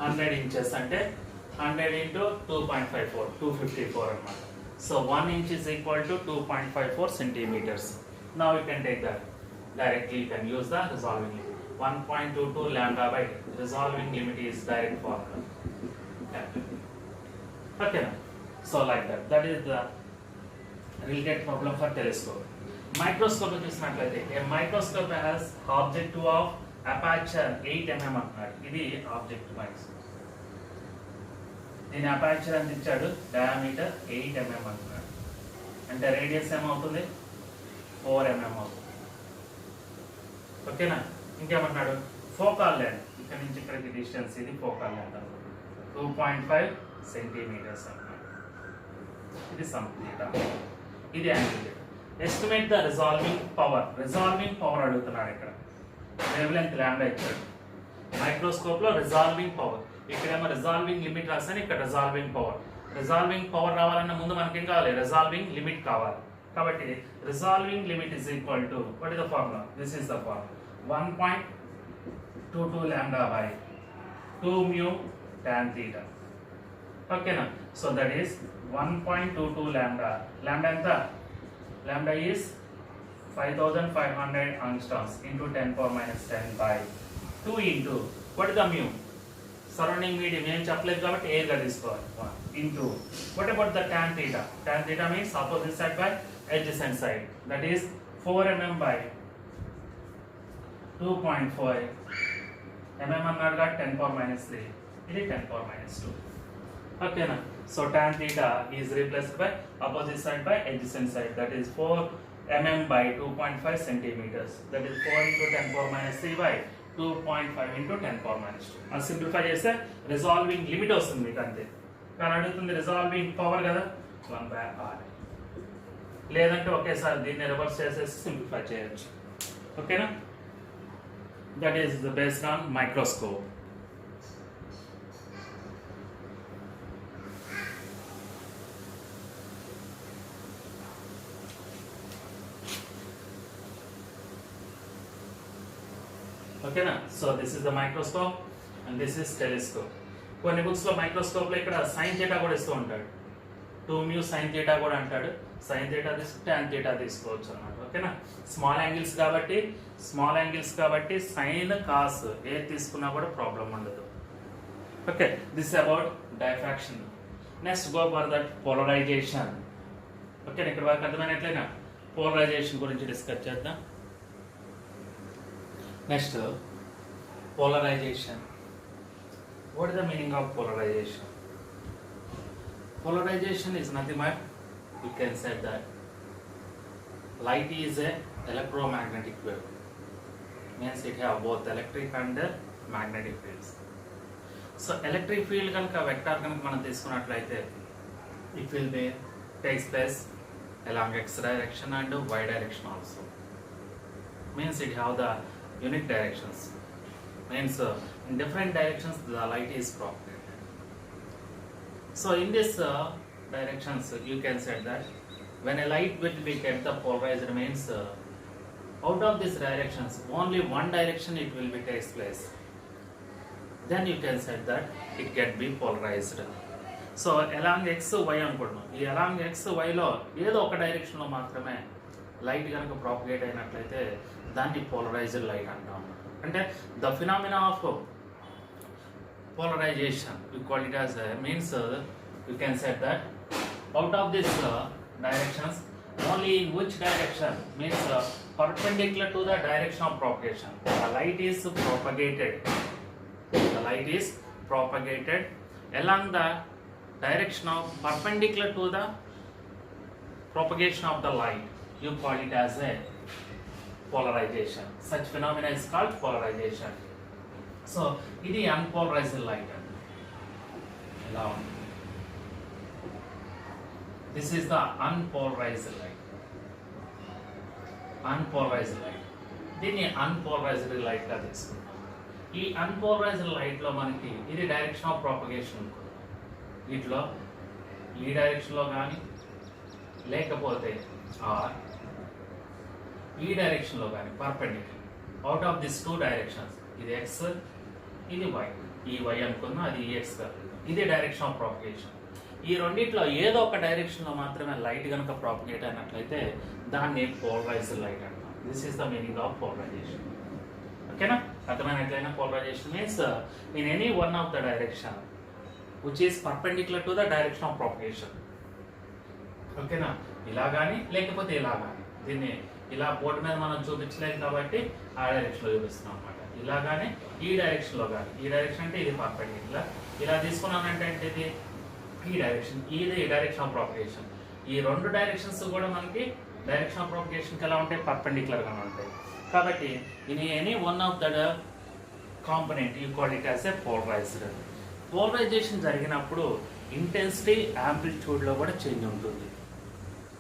100 ఇంచెస్ అంటే 100 into 2.54 254 అన్నమాట. So 1 inch is equal to 2.54 centimeters. Now you can take that directly, you can use the resolving limit. 1.22 λ/, resolving limit is direct formula. Okay, so like that is the related problem for telescope. Microscope చూసినట్లయితే a microscope has objective of aperture 8 mm అన్నాడు. ఇది object microscope. దీని aperture ఎంత ఇచ్చాడు, diameter 8 mm అంటున్నాడు. అంటే radius ఏమవుతుంది, 4 mm అవుతుంది. ఓకేనా, ఇంకేమంటున్నాడు, ఫోకాల్ లెంత్ ఇక్కడ నుంచి ఇక్కడికి డిస్టెన్స్, ఇది ఫోకాల్ లెంత్ అనుకుంటుంది 2.5 సెంటీమీటర్స్ అంటున్నాడు. ఇది సమ్ థీటా, ఇది angle. Estimate the resolving power అడుగుతున్నాడు. ఇక్కడ వేవ్ లెంత్ లాంబ్డా ఇచ్చాడు. మైక్రోస్కోప్ లో రిజాల్వింగ్ పవర్, ఇక్కడేమో రిజాల్వింగ్ లిమిట్ రాస్తాను, ఇక్కడ రిజాల్వింగ్ పవర్ రావాలన్న ముందు మనకి ఏం కావాలి, రిజాల్వింగ్ లిమిట్ కావాలి. కాబట్టి resolving limit is equal to, what is the formula, this is the formula, 1.22 λ/2 μ tan θ. ఓకేనా, సో దట్ ఈస్ 1.22 λ ఎంత, lambda is 5500 angstroms into 10⁻⁻10/2 into what is the mu, surrounding medium ఏం చెప్పలేదు కాబట్టి ఎయిర్ గా తీసుకోవాలి, into what about the tan θ. tan θ means opposite side by adjacent side, that is 4 mm/2.4 mm అన్నాడు కాబట్టి 10⁻³ ఇది 10⁻². ఓకేనా, సో tan θ is replaced by opposite side by adjacent side, that is 4 mm/2.5 centimeters, that is 4 into 10⁻³ 2.5 into 10⁻². అది simplify చేస్తే resolving limit వస్తుంది మీకు అంతే. కానీ అడుగుతుంది రిజాల్వింగ్ పవర్ కదా, 1/r. లేదంటే ఒకేసారి దీన్ని రివర్స్ చేసేసి సింప్లిఫై చేయొచ్చు. ఓకేనా, that is based on microscope. ఓకేనా, so this is the microscope and this is telescope. కొన్ని బుక్స్ లో మైక్రోస్కోప్ లో ఇక్కడ సైన్ థీటా కూడా ఇస్తూ ఉంటాడు, 2 μ sin θ కూడా అంటాడు. సైన్ థీటా తీసుకు tan θ తీసుకోవచ్చు అన్నమాట. ఓకేనా, స్మాల్ యాంగిల్స్ కాబట్టి సైన్ కాస్ ఏ తీసుకున్నా కూడా ప్రాబ్లం ఉండదు. Okay, this about diffraction. Next go for that polarization. Okay, ఇక్కడ వరకు అర్థమైనట్లేనా, పోలరైజేషన్ గురించి డిస్కస్ చేద్దాం. Next, polarization. What is the meaning of polarization? Polarization is nothing but, you can say that light is a electromagnetic wave. Means it have both electric and magnetic fields. So electric field kanaka vector kanaka మనం తీసుకున్నట్లయితే it will be takes place along x direction and y direction also. Means it have the unique directions. means in different directions the light is propagated. So in this directions you can say that when a light will be get the polarized means out of these directions only one direction it will be takes place, then you can say that it get be polarized. So along x y అనుకుంటున్నాం, ఈ along X వైలో ఏదో ఒక డైరెక్షన్లో మాత్రమే light కనుక propagate అయినట్లయితే దాన్ని polarized light అంటాం. అంటే the phenomena of polarization you call it as means you can set that out of this directions only in which direction means perpendicular to the direction of propagation the light is propagated along the direction of perpendicular to the propagation of the light, you call it as a polarization. Such phenomena is called polarization. So it is unpolarized light. This is the unpolarized light. దీన్ని unpolarised light గా తీసుకుంటాం. ఈ unpolarised light లో మనకి ఇది direction of propagation ఉంటుంది. వీటిలో ఈ డైరెక్షన్లో కానీ లేకపోతే ఈ డైరెక్షన్లో కానీ perpendicular out of this two directions, ఇది ఎక్స్ ఇది వై, ఈ వై అనుకున్నా అది ఎక్స్, ఇది డైరెక్షన్ ఆఫ్ ప్రాపగేషన్. ఈ రెండిట్లో ఏదో ఒక డైరెక్షన్లో మాత్రమే లైట్ కనుక ప్రాపగేట్ అయినట్లయితే దాన్ని పోలరైజ్డ్ లైట్ అంటాం. This is the meaning of polarization. ఓకేనా, అర్థమైనట్లయినా polarization means in any one of the direction which is perpendicular to the direction of propagation. ఓకేనా, ఇలా కానీ లేకపోతే ఇలా కానీ, దీన్ని ఇలా బోర్డు మీద మనం చూపించలేదు కాబట్టి ఆ డైరెక్షన్లో చూపిస్తున్నాం అనమాట. ఇలా కానీ ఈ డైరెక్షన్లో కానీ, ఈ డైరెక్షన్ అంటే ఇది పర్పెండిక్యులర్, ఇలా తీసుకున్నానంటే అంటే ఇది ఈ డైరెక్షన్, ఇది డైరెక్షన్ ఆఫ్ ప్రాపగేషన్. ఈ రెండు డైరెక్షన్స్ కూడా మనకి డైరెక్షన్ ఆఫ్ ప్రాపగేషన్కి ఎలా ఉంటాయి, పర్పెండిక్యులర్గానే ఉంటాయి. కాబట్టి in any one of the component you call it as a polarized. Polarization జరిగినప్పుడు ఇంటెన్సిటీ యాంప్లిట్యూడ్లో కూడా చేంజ్ ఉంటుంది.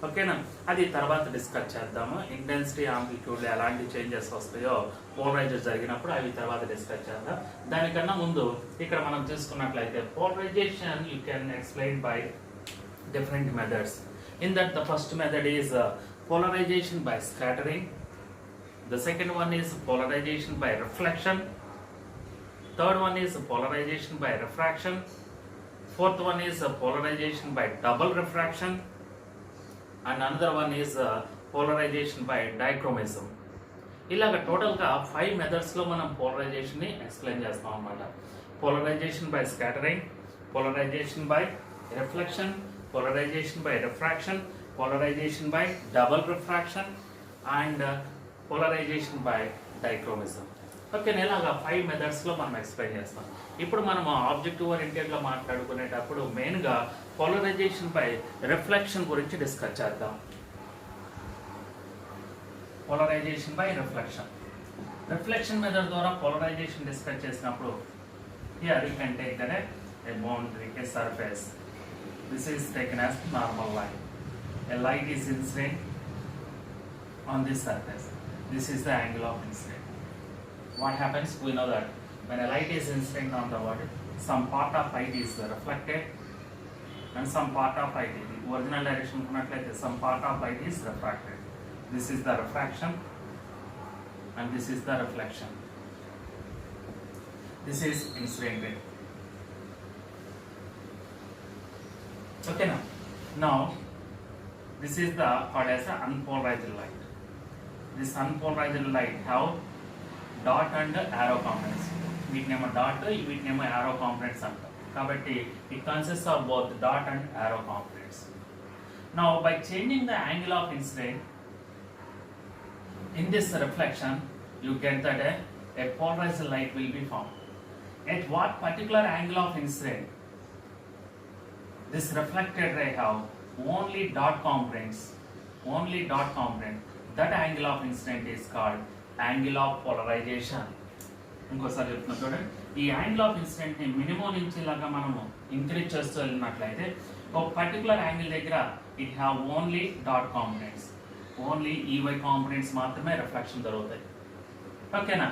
ఓకేనా, అది తర్వాత డిస్కస్ చేద్దాము. ఇంటెన్సిటీ యాంప్లిట్యూడ్లో ఎలాంటి చేంజెస్ వస్తాయో పోలరైజర్ జరిగినప్పుడు అవి తర్వాత డిస్కస్ చేద్దాం. దానికన్నా ముందు ఇక్కడ మనం తీసుకున్నట్లయితే polarization you can explain by different methods. In that the first method is polarization by scattering, the second one is polarization by reflection, third one is polarization by refraction, fourth one is polarization by double refraction, and another one is polarization by dichromism. ఇలాగ టోటల్గా 5 మెథడ్స్లో మనం పోలరైజేషన్ని explain చేస్తాం అన్నమాట. Polarization by scattering, polarization by reflection, polarization by refraction, polarization by double refraction and polarization by dichroism. Okay, ఇలాగా 5 మెథడ్స్లో మనం explain చేస్తాం. ఇప్పుడు మనం ఆబ్జెక్టివ్ ఓరియంటెడ్లో మాట్లాడుకునేటప్పుడు మెయిన్గా పోలరైజేషన్ బై రిఫ్లెక్షన్ గురించి డిస్కస్ చేద్దాం. Polarization by reflection, reflection method ద్వారా పోలరైజేషన్ డిస్కస్ చేసినప్పుడు here you can take that a boundary, a surface. This is taken as normal line. A light is incident on this surface. This is the angle of incident. What happens? We know that when a light is incident on the water, some part of light is reflected and some part of light, the original direction kunnatlaithe some part of light is refracted. This is the refraction and this is the reflection. This is incident ray. Okay, now this is the called as a unpolarized light. This unpolarized light have dot and arrow components. వీటినేమో dot, వీటినేమో arrow components అంటాం. కాబట్టి it consists of both dot and arrow components. Now by changing the angle of incident in this reflection, you get that a polarized light will be formed. At what particular angle of incident this reflected ray have only dot components, that angle of incident is called angle of polarization. ఇంకోసారి చెప్తున్నా చూడండి, ఈ angle of incident ని minimum నుంచి లాగా మనము increase చేస్తూ వెళ్ళినట్లయితే ఒక పర్టికులర్ యాంగిల్ దగ్గర it have only dot components, only ఈవై కాంపోనెంట్స్ మాత్రమే రిఫ్లెక్షన్ జరుగుతాయి. ఓకేనా,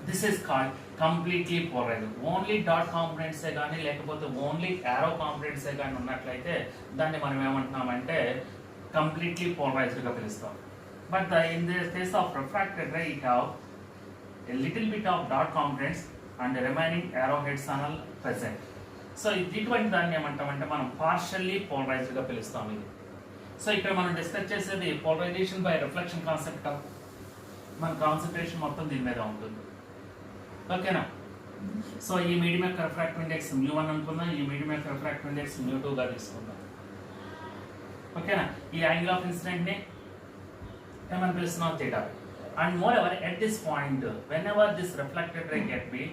this is called completely polarized. Only dot కాంపోనెంట్సే కానీ లేకపోతే ఓన్లీ యారో కాంపోనెంట్సే కానీ ఉన్నట్లయితే దాన్ని మనం ఏమంటున్నామంటే కంప్లీట్లీ పోలరైజ్డ్గా పిలుస్తాం. But in the case of refracted ray it have a little bit of dot components and the remaining arrowheads are present. So ఇటువంటి దాన్ని ఏమంటామంటే మనం పార్షల్లీ పోలరైజ్డ్గా పిలుస్తాం ఇది. సో ఇక్కడ మనం డిస్కస్ చేసేది పోలరైజేషన్ బై రిఫ్లెక్షన్ కాన్సెప్ట్. మన కాన్సన్ట్రేషన్ మొత్తం దీని మీద ఉంటుంది. ఓకేనా? సో ఈ మీడియం యొక్క రిఫ్రాక్టివ్ ఇండెక్స్ μ1 అనుకుందాం, ఈ మీడియం యొక్క రిఫ్రాక్టివ్ ఇండెక్స్ μ2గా తీసుకుందాం. ఓకేనా? ఈ యాంగిల్ ఆఫ్ ఇన్సిడెంట్ ని ఏమని పిలుస్తున్నాం? Theta. And moreover, at this point, whenever this reflected ray get be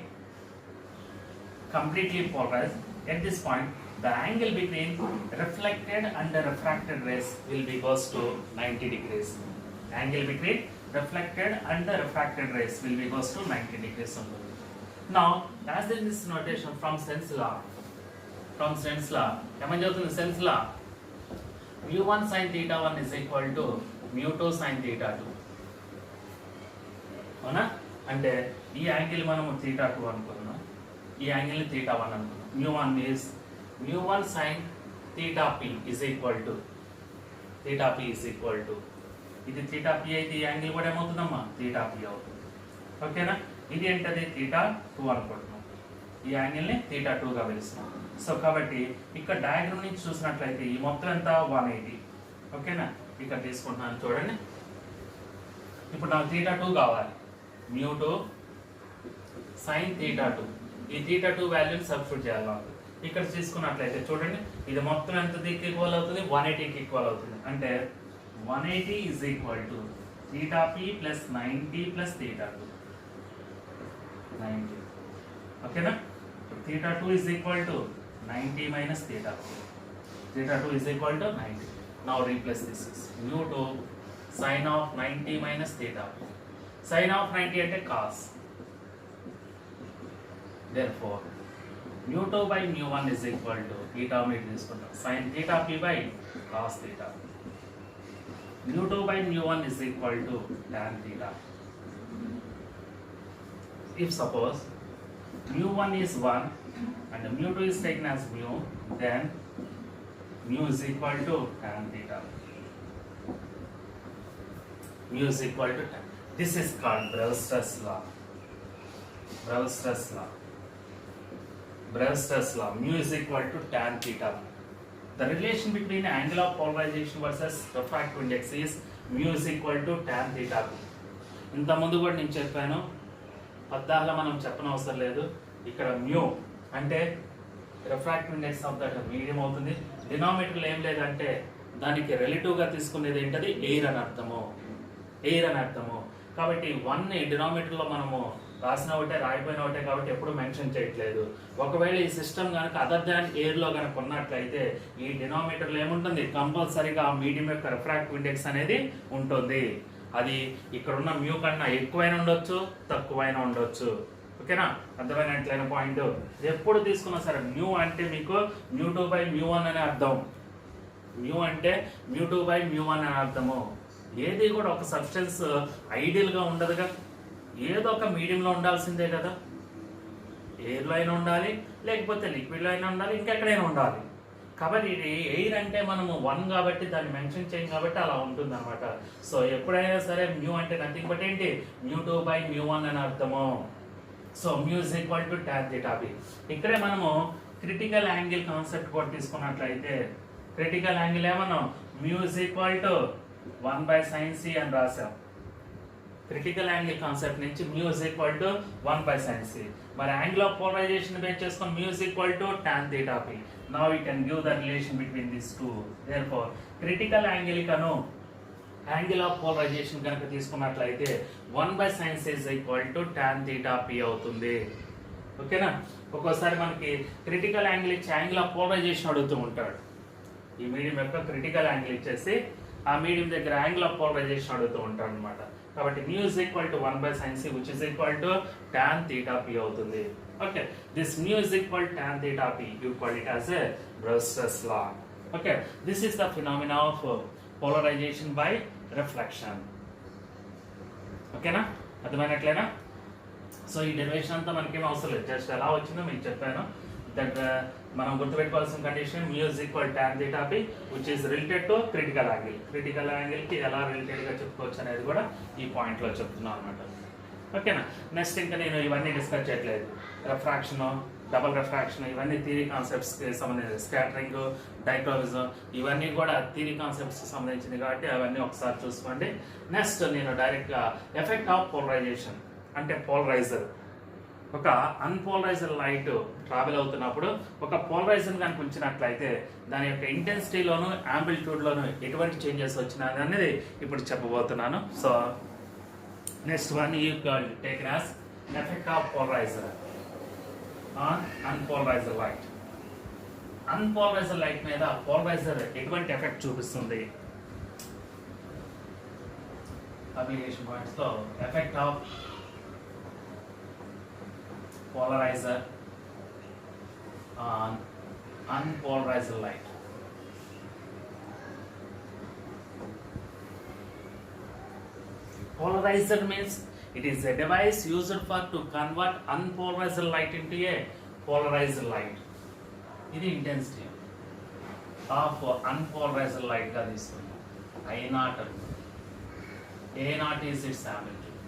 completely polarized, at this point, the angle between reflected and the refracted rays will be goes to 90 degrees. Angle between reflected and the refracted rays will be goes to 90 degrees. Now, as in this notation from Sen's law, ఏమని చెబుతుంది Sen's law? mu1 sin theta 1 is equal to mu2 sin theta 2. అవునా? అంటే ఈ angle మనము theta 2 అనుకున్నాం, ఈ యాంగిల్ని theta 1 అనుకున్నాం. μ1 is μ1 sin theta p is equal to theta p is equal to ఇది థీటా p అయితే ఈ యాంగిల్ కూడా ఏమవుతుందమ్మా? థీటా p అవుతుంది. ఓకేనా? ఇది ఏంటది? థీటా 2 అనుకుంటున్నాం, ఈ యాంగిల్ని థీటా 2గా పిలుస్తున్నాం. సో కాబట్టి ఇక్కడ డయాగ్రామ్ నుంచి చూసినట్లయితే ఈ మొత్తం ఎంత? 180. ఓకేనా? ఇక్కడ తీసుకుంటున్నాను చూడండి. ఇప్పుడు నాకు థీటా 2 కావాలి, μ2 sin theta 2. ఈ theta 2 వాల్యూని సబ్స్టిట్యూట్ చేయాలి నాకు. ఇక్కడ తీసుకున్నట్లయితే చూడండి, ఇది మొత్తం ఎంత దిక్కు ఈక్వల్ అవుతుంది? 180కి ఈక్వల్ అవుతుంది. అంటే 180 is equal to theta p plus 90 plus theta 2. 90. ఓకేనా? theta 2 is equal to 90 minus theta 2. Theta 2 is equal to 90. Now replace this is μ2 sin of 90 minus theta 2. Sin of 90 అంటే cos. Therefore, μ2 by μ1 is equal to ఈ term it తీసుకుంటాం sin theta p by cos theta. μ2 by μ1 is equal to tan theta. If suppose μ1 is 1 and μ2 is taken as mu, then mu is equal to tan theta. Mu is equal to tan. This is called Brewster's law. Brewster's law. Mu is equal to tan theta. The relation between angle of polarization versus refractive index is mu is equal to tan theta. ఇంత ముందు కూడా నేను చెప్పాను, పద్దాల మనం చెప్పనవసరం లేదు. ఇక్కడ mu అంటే refractive index of that medium అవుతుంది. డినామినేటర్లో ఏం లేదంటే దానికి రిలేటివ్గా తీసుకునేది ఏంటది? ఎయిర్ అని అర్థము. కాబట్టి 1 డినామినేటర్లో మనము రాసిన ఒకటే రాయిపోయిన ఒకటే కాబట్టి ఎప్పుడు మెన్షన్ చేయట్లేదు. ఒకవేళ ఈ సిస్టమ్ కనుక అదర్ దాన్ ఎయిర్లో కనుక ఉన్నట్లయితే ఈ డినామినేటర్లో ఏముంటుంది? కంపల్సరీగా ఆ మీడియం యొక్క రిఫ్రాక్టివ్ ఇండెక్స్ అనేది ఉంటుంది. అది ఇక్కడ ఉన్న మ్యూ కన్నా ఎక్కువైనా ఉండొచ్చు, తక్కువైనా ఉండొచ్చు. ఓకేనా? అర్థమైనట్లయిన పాయింట్. ఎప్పుడు తీసుకున్నా సరే మ్యూ అంటే మీకు μ2 by μ1 అనే అర్థం. మ్యూ అంటే μ2 by μ1 అనే అర్థము. ఏది కూడా ఒక సబ్స్టెన్స్ ఐడియల్గా ఉండదుగా, ఏదో ఒక మీడియంలో ఉండాల్సిందే కదా. ఎయిర్లో అయినా ఉండాలి, లేకపోతే లిక్విడ్లో అయినా ఉండాలి, ఇంకెక్కడైనా ఉండాలి. కాబట్టి ఇది ఎయిర్ అంటే మనము 1 కాబట్టి దాన్ని మెన్షన్ చేయం కాబట్టి అలా ఉంటుంది అనమాట. సో ఎప్పుడైనా సరే మ్యూ అంటే నథింగ్ బట్ ఏంటి? μ2 by μ1 అని అర్థము. So mu is equal to tan theta p. ఇక్కడే మనము క్రిటికల్ యాంగిల్ కాన్సెప్ట్ కూడా తీసుకున్నట్లయితే క్రిటికల్ యాంగిల్ ఏమన్నా mu is equal to 1 by sin c అని రాసాం. క్రిటికల్ యాంగిల్ కాన్సెప్ట్ నుంచి mu is equal to 1 by sin c. మరి యాంగిల్ ఆఫ్ పోలరైజేషన్ బేస్ చేసుకొని mu is equal to tan theta p. Now we can give the relation between these two. Therefore, critical angle కను angle of polarisation కనుక తీసుకున్నట్లయితే 1 by sin c is equal to tan theta p అవుతుంది. ఓకేనా? ఒక్కోసారి మనకి critical angle ఇచ్చి angle of polarisation అడుగుతూ ఉంటాడు. ఈ మీడియం యొక్క క్రిటికల్ యాంగిల్ ఇచ్చేసి ఆ మీడియం దగ్గర యాంగిల్ ఆఫ్ పోలరైజేషన్ అడుగుతూ ఉంటాడు అనమాట. కాబట్టి mu is equal to 1 by sin c which is equal to tan theta p అవుతుంది. Okay, this mu is equal to tan theta p, you call it as a Brewster's law. Okay, this is the phenomena of polarization by reflection. Okay na? అర్థమైనట్లేనా? So ఈ derivation అంతా మనకేం అవసరం లేదు, just ఎలా వచ్చిందో మీకు చెప్పాను. దట్ మనం గుర్తుపెట్టుకోవాల్సిన condition mu is equal tan theta p which is related to critical angle. Critical యాంగిల్కి ఎలా రిలేటెడ్గా చెప్పుకోవచ్చు అనేది కూడా ఈ పాయింట్లో చెప్తున్నాను అనమాట. ఓకేనా. నెక్స్ట్ ఇంకా నేను ఇవన్నీ డిస్కస్ చేయట్లేదు. రిఫ్రాక్షన్, డబుల్ రిఫ్రాక్షన్, ఇవన్నీ థియరీ కాన్సెప్ట్స్కి సంబంధించి, స్కాటరింగ్, డైక్రోవిజం, ఇవన్నీ కూడా థియరీ కాన్సెప్ట్స్కి సంబంధించింది కాబట్టి అవన్నీ ఒకసారి చూసుకోండి. నెక్స్ట్ నేను డైరెక్ట్గా ఎఫెక్ట్ ఆఫ్ పోలరైజేషన్ అంటే పోలరైజర్. ఒక అన్పోలరైజర్ లైట్ ట్రావెల్ అవుతున్నప్పుడు ఒక పోలరైజర్ కనుక ఉంచినట్లయితే దాని యొక్క ఇంటెన్సిటీలోను యాంప్లిట్యూడ్లోను ఎటువంటి చేంజెస్ వచ్చినాయి అనేది ఇప్పుడు చెప్పబోతున్నాను. So next one you call taken as effect of polarizer on unpolarizer light. Unpolarizer light మీద పోలరైజర్ ఎటువంటి ఎఫెక్ట్ చూపిస్తుంది? అప్లికేషన్ పాయింట్స్ లో effect of polarizer on unpolarized light. Polarizer means it is a device used for to convert unpolarized light into a polarized light. ఇది intensity of unpolarized light గా తీసుకున్నాం. I0 A0 is its amplitude.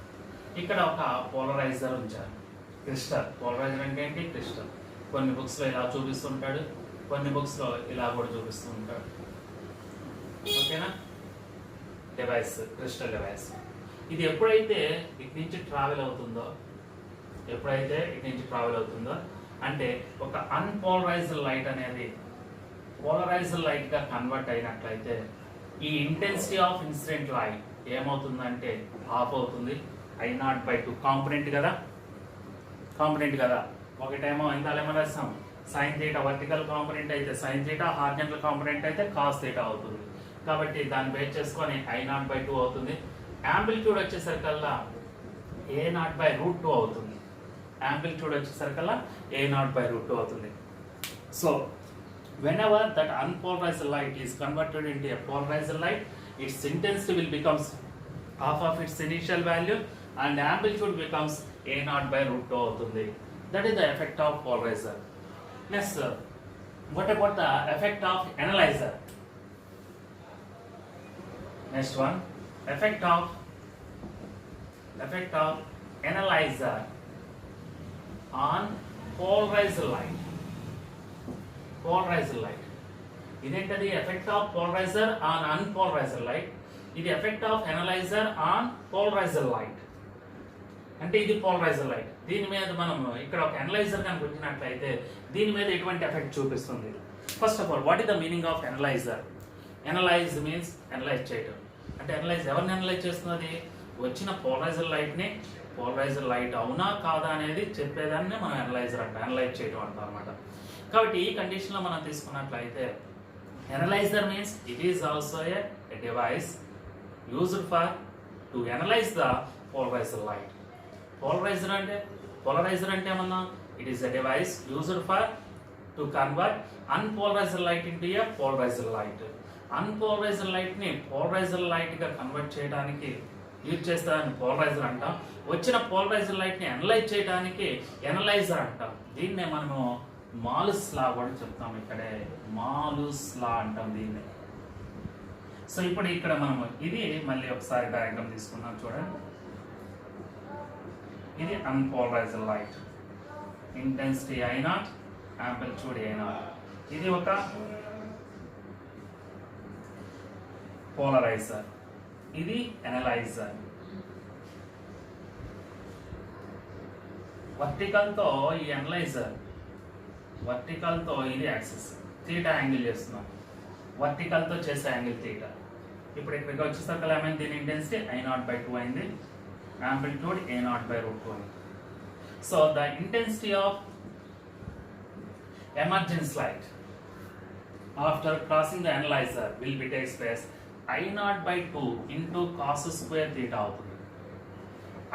ఇక్కడ ఒక polariser ఉంచారు. Crystal polariser అంటే ఏంటి? Crystal. కొన్ని బుక్స్లో ఇలా చూపిస్తుంటాడు, కొన్ని బుక్స్లో ఇలా కూడా చూపిస్తూ ఉంటాడు. ఓకేనా. Device, crystal device. ఇది ఎప్పుడైతే ఇటు నుంచి ట్రావెల్ అవుతుందో, అంటే ఒక అన్పోలరైజ్డ్ లైట్ అనేది పోలరైజ్డ్ లైట్గా కన్వర్ట్ అయినట్లయితే ఈ ఇంటెన్సిటీ ఆఫ్ ఇన్సిడెంట్ లైట్ ఏమవుతుందంటే ఆఫ్ అవుతుంది. I0/2 కాంపోనెంట్ కదా. ఒకటేమో ఇంతేమో రాస్తాం సైన్ థీటా వర్టికల్ కాంపోనెంట్ అయితే సైన్ థీటా, హార్జెంటల్ కాంపోనెంట్ అయితే కాస్ థీటా అవుతుంది. కాబట్టి దాన్ని బేస్ చేసుకొని I0/2 అవుతుంది. యాంప్లిట్యూడ్ వచ్చేసరికల్లా A0/√2 అవుతుంది. అవుతుంది. So whenever that unpolarized light is converted into a polarized light, its intensity will becomes half of its initial value and amplitude becomes A0/√2 అవుతుంది. That is the effect of polarizer. Next, what about the effect of analyzer? Next one, effect of analyzer on polarized light. ఇదేంటది? Effect of polarizer on unpolarized light. ఇది effect of analyzer on polarized light. అంటే ఇది polarised light. దీని మీద మనం ఇక్కడ ఒక analyser కనుక ఉంచినట్లయితే దీని మీద ఎటువంటి ఎఫెక్ట్ చూపిస్తుంది? First of all, what is the meaning of analyser? Analyse means analyse చేయడం. అంటే ఎవరిని అనలైజ్ చేస్తున్నది? వచ్చిన పోలరైజ్డ్ లైట్ని పోలరైజ్డ్ లైట్ అవునా కాదా అనేది చెప్పేదాన్ని మనం అనలైజ్ చేయడం అంటాం అనమాట. కాబట్టి ఈ కండిషన్లో మనం తీసుకున్నట్లయితే analyzer means it is also a device used for to analyze the polarized light. Polarizer అంటే ఏమన్నా? It is a device used for to convert unpolarized light into a polarized light. Unpolarized లైట్ని పోలరైజ్డ్ లైట్గా convert చేయడానికి use చేస్తారని polarizer అంటాం. వచ్చిన polarised లైట్ని analyse చేయడానికి అనలైజర్ అంటాం. దీన్నే మనము మాలుస్ లా కూడా చెప్తాం. ఇక్కడే మాలుస్ లా అంటాం దీన్ని. సో ఇప్పుడు ఇక్కడ మనము ఇది మళ్ళీ ఒకసారి డయాగ్రామ్ తీసుకున్నాం చూడండి. ఇది unpolarised light, intensity I0, amplitude A0. ఇది ఒక పోలరైజర్, ఇది అనలైజర్. వర్టికల్తో ఈ అనలైజర్, వర్టికల్తో ఇది యాక్సిస్ థీటా యాంగిల్ చేస్తున్నాం. వర్టికల్తో చేసే యాంగిల్ థీటా. ఇప్పుడు ఇక్కడికి వచ్చేసరికి ఏమైంది? దీని ఇంటెన్సిటీ I0/2 అయింది, amplitude A0/√2 అయింది. So the intensity of emergence light after crossing the analyzer will be takes place I0/2 into cos square theta అవుతుంది.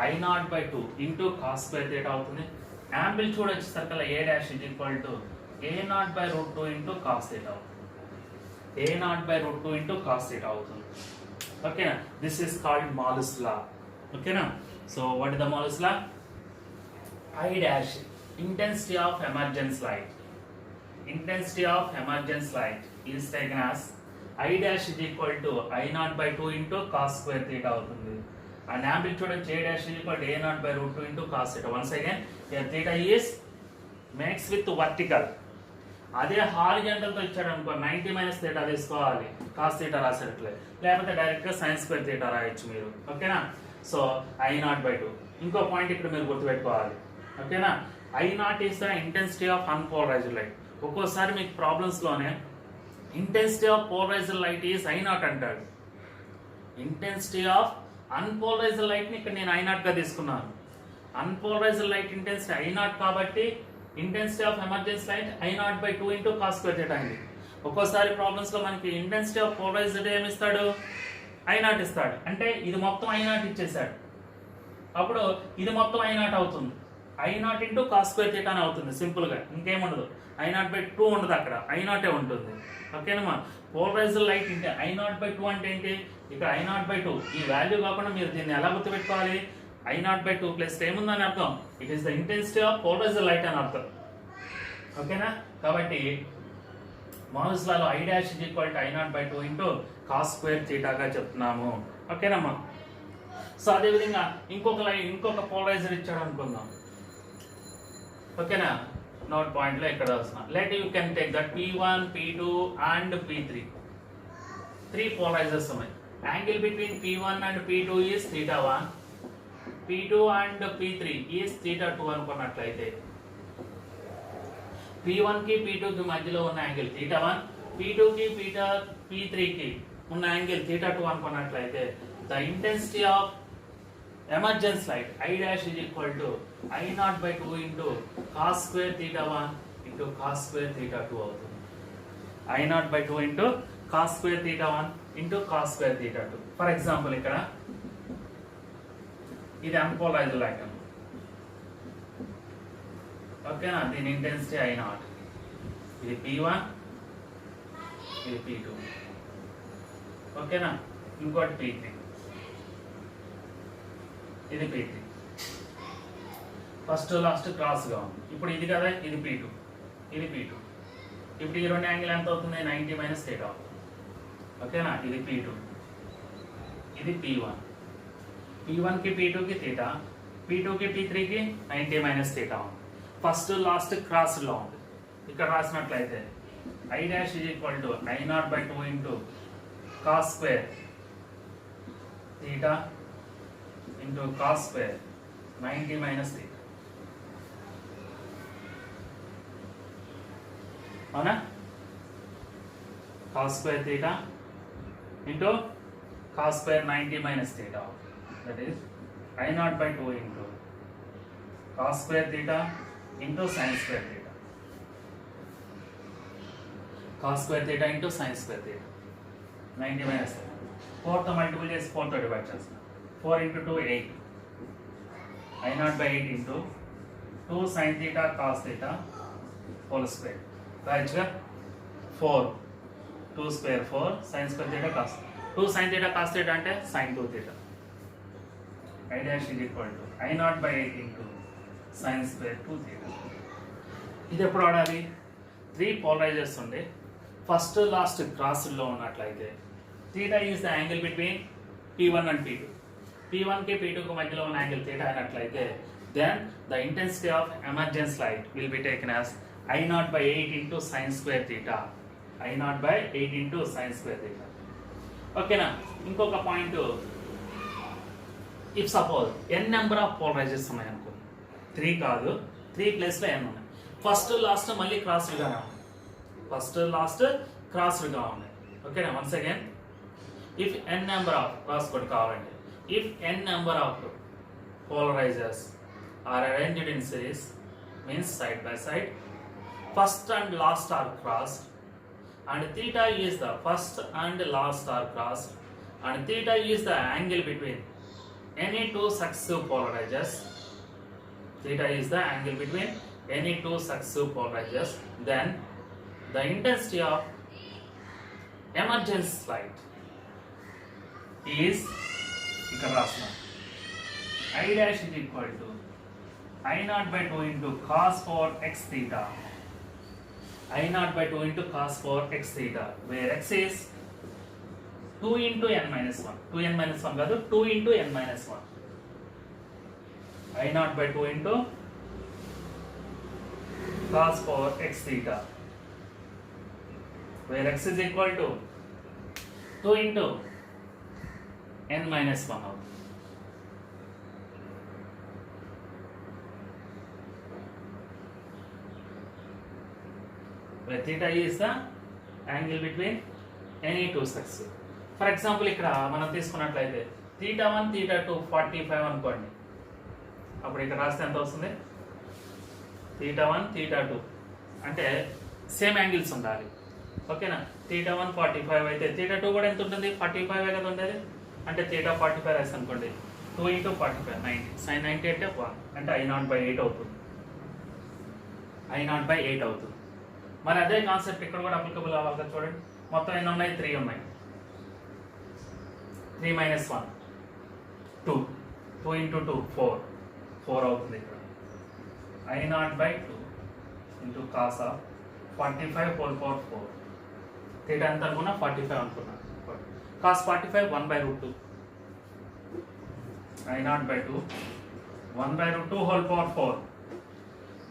I0/2 into cos square theta అవుతుంది. యాంప్లిట్యూడ్ వచ్చేసరికి A' A0/√2 into cos theta అవుతుంది. A0/√2 into cos theta అవుతుంది. ఓకేనా. This is called Malus law. ఓకేనా. So what is the Malus law? I dash, intensity of emergence light. Intensity of emergence light is taken as I dash is equal to I naught by 2 into cos square theta అవుతుంది. And amplitude of J dash is equal to A naught by root 2 into cos theta. Once again, here theta is makes with vertical. అదే horizontal తో ఇచ్చాడు అనుకో 90 minus theta తీసుకోవాలి cos theta రాసేటట్లే, లేకపోతే direct గా sine square theta రాయొచ్చు మీరు. ఓకేనా? So I naught by 2. ఇంకో పాయింట్ ఇక్కడ మీరు గుర్తుపెట్టుకోవాలి. ఓకేనా? I naught is the intensity of unpolarized light. ఒక్కోసారి మీకు ప్రాబ్లమ్స్ లోనే intensity of polarized light is I naught అంటాడు. ఇంటెన్సిటీ ఆఫ్ అన్పోలరైజ్డ్ లైట్ ని ఇక్కడ నేను I naught గా తీసుకున్నాను. Unpolarized light intensity I naught కాబట్టి intensity of emergence light I naught by 2 into cos square theta అయింది. ఒక్కోసారి ప్రాబ్లమ్స్ లో మనకి ఇంటెన్సిటీ ఆఫ్ పోలరైజ్డ్ ఏమి ఇస్తాడు? I naught ఇస్తాడు. అంటే ఇది మొత్తం I naught ఇచ్చేసాడు. అప్పుడు ఇది మొత్తం I naught అవుతుంది. I naught into cos square theta అని అవుతుంది సింపుల్ గా, ఇంకేముండదు. I naught by 2 ఉండదు, అక్కడ I naught ఉంటుంది. ఓకేనమ్మా? పోలరైజ్డ్ లైట్ అంటే I naught by 2 అంటే ఏంటి? ఇక్కడ I naught by 2 ఈ వాల్యూ కాకుండా మీరు దీన్ని ఎలా గుర్తుపెట్టుకోవాలి? I naught by 2 ప్లస్ ఏముందని అర్థం? It is the intensity of polarized light అని అర్థం. ఓకేనా? కాబట్టి మోహస్ లాలో I dash is equal to I naught by 2 into cos square theta గా చెప్తున్నాము. ఓకేనమ్మా? సో అదేవిధంగా ఇంకొక పోలరైజర్ ఇచ్చాడు అనుకుందాం. ఓకేనా? నోట్ పాయింట్ లో ఇక్కడ వస్తున్నా. Let you can take that P1, P2 and P3. 3 polarizers ఉన్నాయి. Angle between P1 and P2 is θ1, P2 and P3 is θ2 అనుకున్నట్లయితే P1 కి P2 కి మధ్యలో ఉన్న యాంగిల్ θ1, P2 కి P3 కి ఉన్న యాంగిల్ θ2 అనుకున్నట్లయితే the intensity of emergence light I dash is equal to I naught by 2 into cos square θ1 into cos square θ2 అవుతుంది. I naught by 2 into cos square θ1 into cos square θ2. For example ఇక్కడ ఇది unpolarised light. ఓకేనా? దీని intensity I naught. ఇది P1, ఇది P2. ఓకేనా? ఇంకోటి P3, ఇది P3. ఫస్ట్ లాస్ట్ క్రాస్ గా ఉంది. ఇప్పుడు ఇది కదా, ఇది P2, ఇది P2. ఇప్పుడు ఈ రెండు యాంగిల్ ఎంత అవుతుంది? 90 మైనస్ థీటా అవుతుంది. ఓకేనా? ఇది P2, ఇది P1. P1 కి P2 కి థీటా, P2 కి P3 కి 90 మైనస్ థీటా ఉంది. ఫస్ట్ లాస్ట్ క్రాస్ లో ఉంది. ఇక్కడ రాసినట్లయితే I dash is equal to I naught by 2 into cos square theta into cos square 90 minus theta. అవునా? cos square theta into cos square 90 minus theta. That is I naught by 2 into cos square theta into sin square theta. Cos square theta into sin square theta 90 minus theta. 4 తో multiple చేసి 4 తో divide చేస్తాం. 4 into 2 8. I naught by 8 into 2 sin theta cos theta whole square. రాయొచ్చుగా? 4 2 square 4 sin square theta cos 2 sin theta cos theta అంటే sin 2 theta. I dash is equal to I naught by 8 into sin square 2 theta. ఇది ఎప్పుడు వాడాలి? 3 polarisers ఉండే first last cross లో ఉన్నట్లయితే theta is the angle between P1 and P2. P1 కి P2 కి మధ్యలో ఉన్న యాంగిల్ theta అయినట్లయితే then the intensity of emergence light will be taken as I naught by 8 into sin square theta. I naught by 8 into sin square theta. ఓకేనా? ఇంకొక point, if suppose n number of polarizers ఉన్నాయి అనుకో, 3 కాదు 3 place లో n ఉన్నాయి. First last మళ్ళీ crossed గానే ఉంది. ఫస్ట్ లాస్ట్ క్రాస్డ్ గా ఉంది. ఓకేనా? Once again if n number of cross code కావాలంటే if n number of polarizers are arranged in series means side by side, first and last are crossed and theta is the first and last are crossed and theta is the angle between any two successive polarizers. Theta is the angle between any two successive polarizers. Then the intensity of emergence light is ఇక్కడ రాసిన I dash is equal to I naught by 2 into cos 4 x theta. I naught by 2 into cos 4 x theta, where x is 2 into n minus 1. 2n minus 1 కాదు, 2 into n minus 1. I naught by 2 into cos 4 x theta, where x is equal to 2 into n minus 1 అవుతుంది. Where theta is the angle between any two sides. For example, ఇక్కడ మనం తీసుకున్నట్లయితే theta 1 theta 2 45 అనుకోండి. అప్పుడు ఇక్కడ రాస్తే ఎంత వస్తుంది? theta 1 theta 2 అంటే సేమ్ యాంగిల్స్ ఉండాలి. ఓకేనా? theta 1 45 అయితే theta 2 కూడా ఎంత ఉంటుంది? 45 కదా ఉండేది. అంటే theta 45 రాసి అనుకోండి. 2 into 45 90. sin 90 అంటే 1 అంటే I naught by 8 అవుతుంది. I naught by 8 అవుతుంది. మరి అదే కాన్సెప్ట్ ఇక్కడ కూడా అప్లికబుల్ అవ్వాలి కదా. చూడండి, మొత్తం ఎన్ని ఉన్నాయి? 3 ఉన్నాయి. 3 minus 1 2. 2 into 2 4 అవుతుంది ఇక్కడ. I naught by 2 into cos of 45 whole power 4. theta ఎంత అనుకున్నా? 45 అనుకున్నా. cos 45 1 by root 2. I naught by 2 1 by root 2 whole power 4.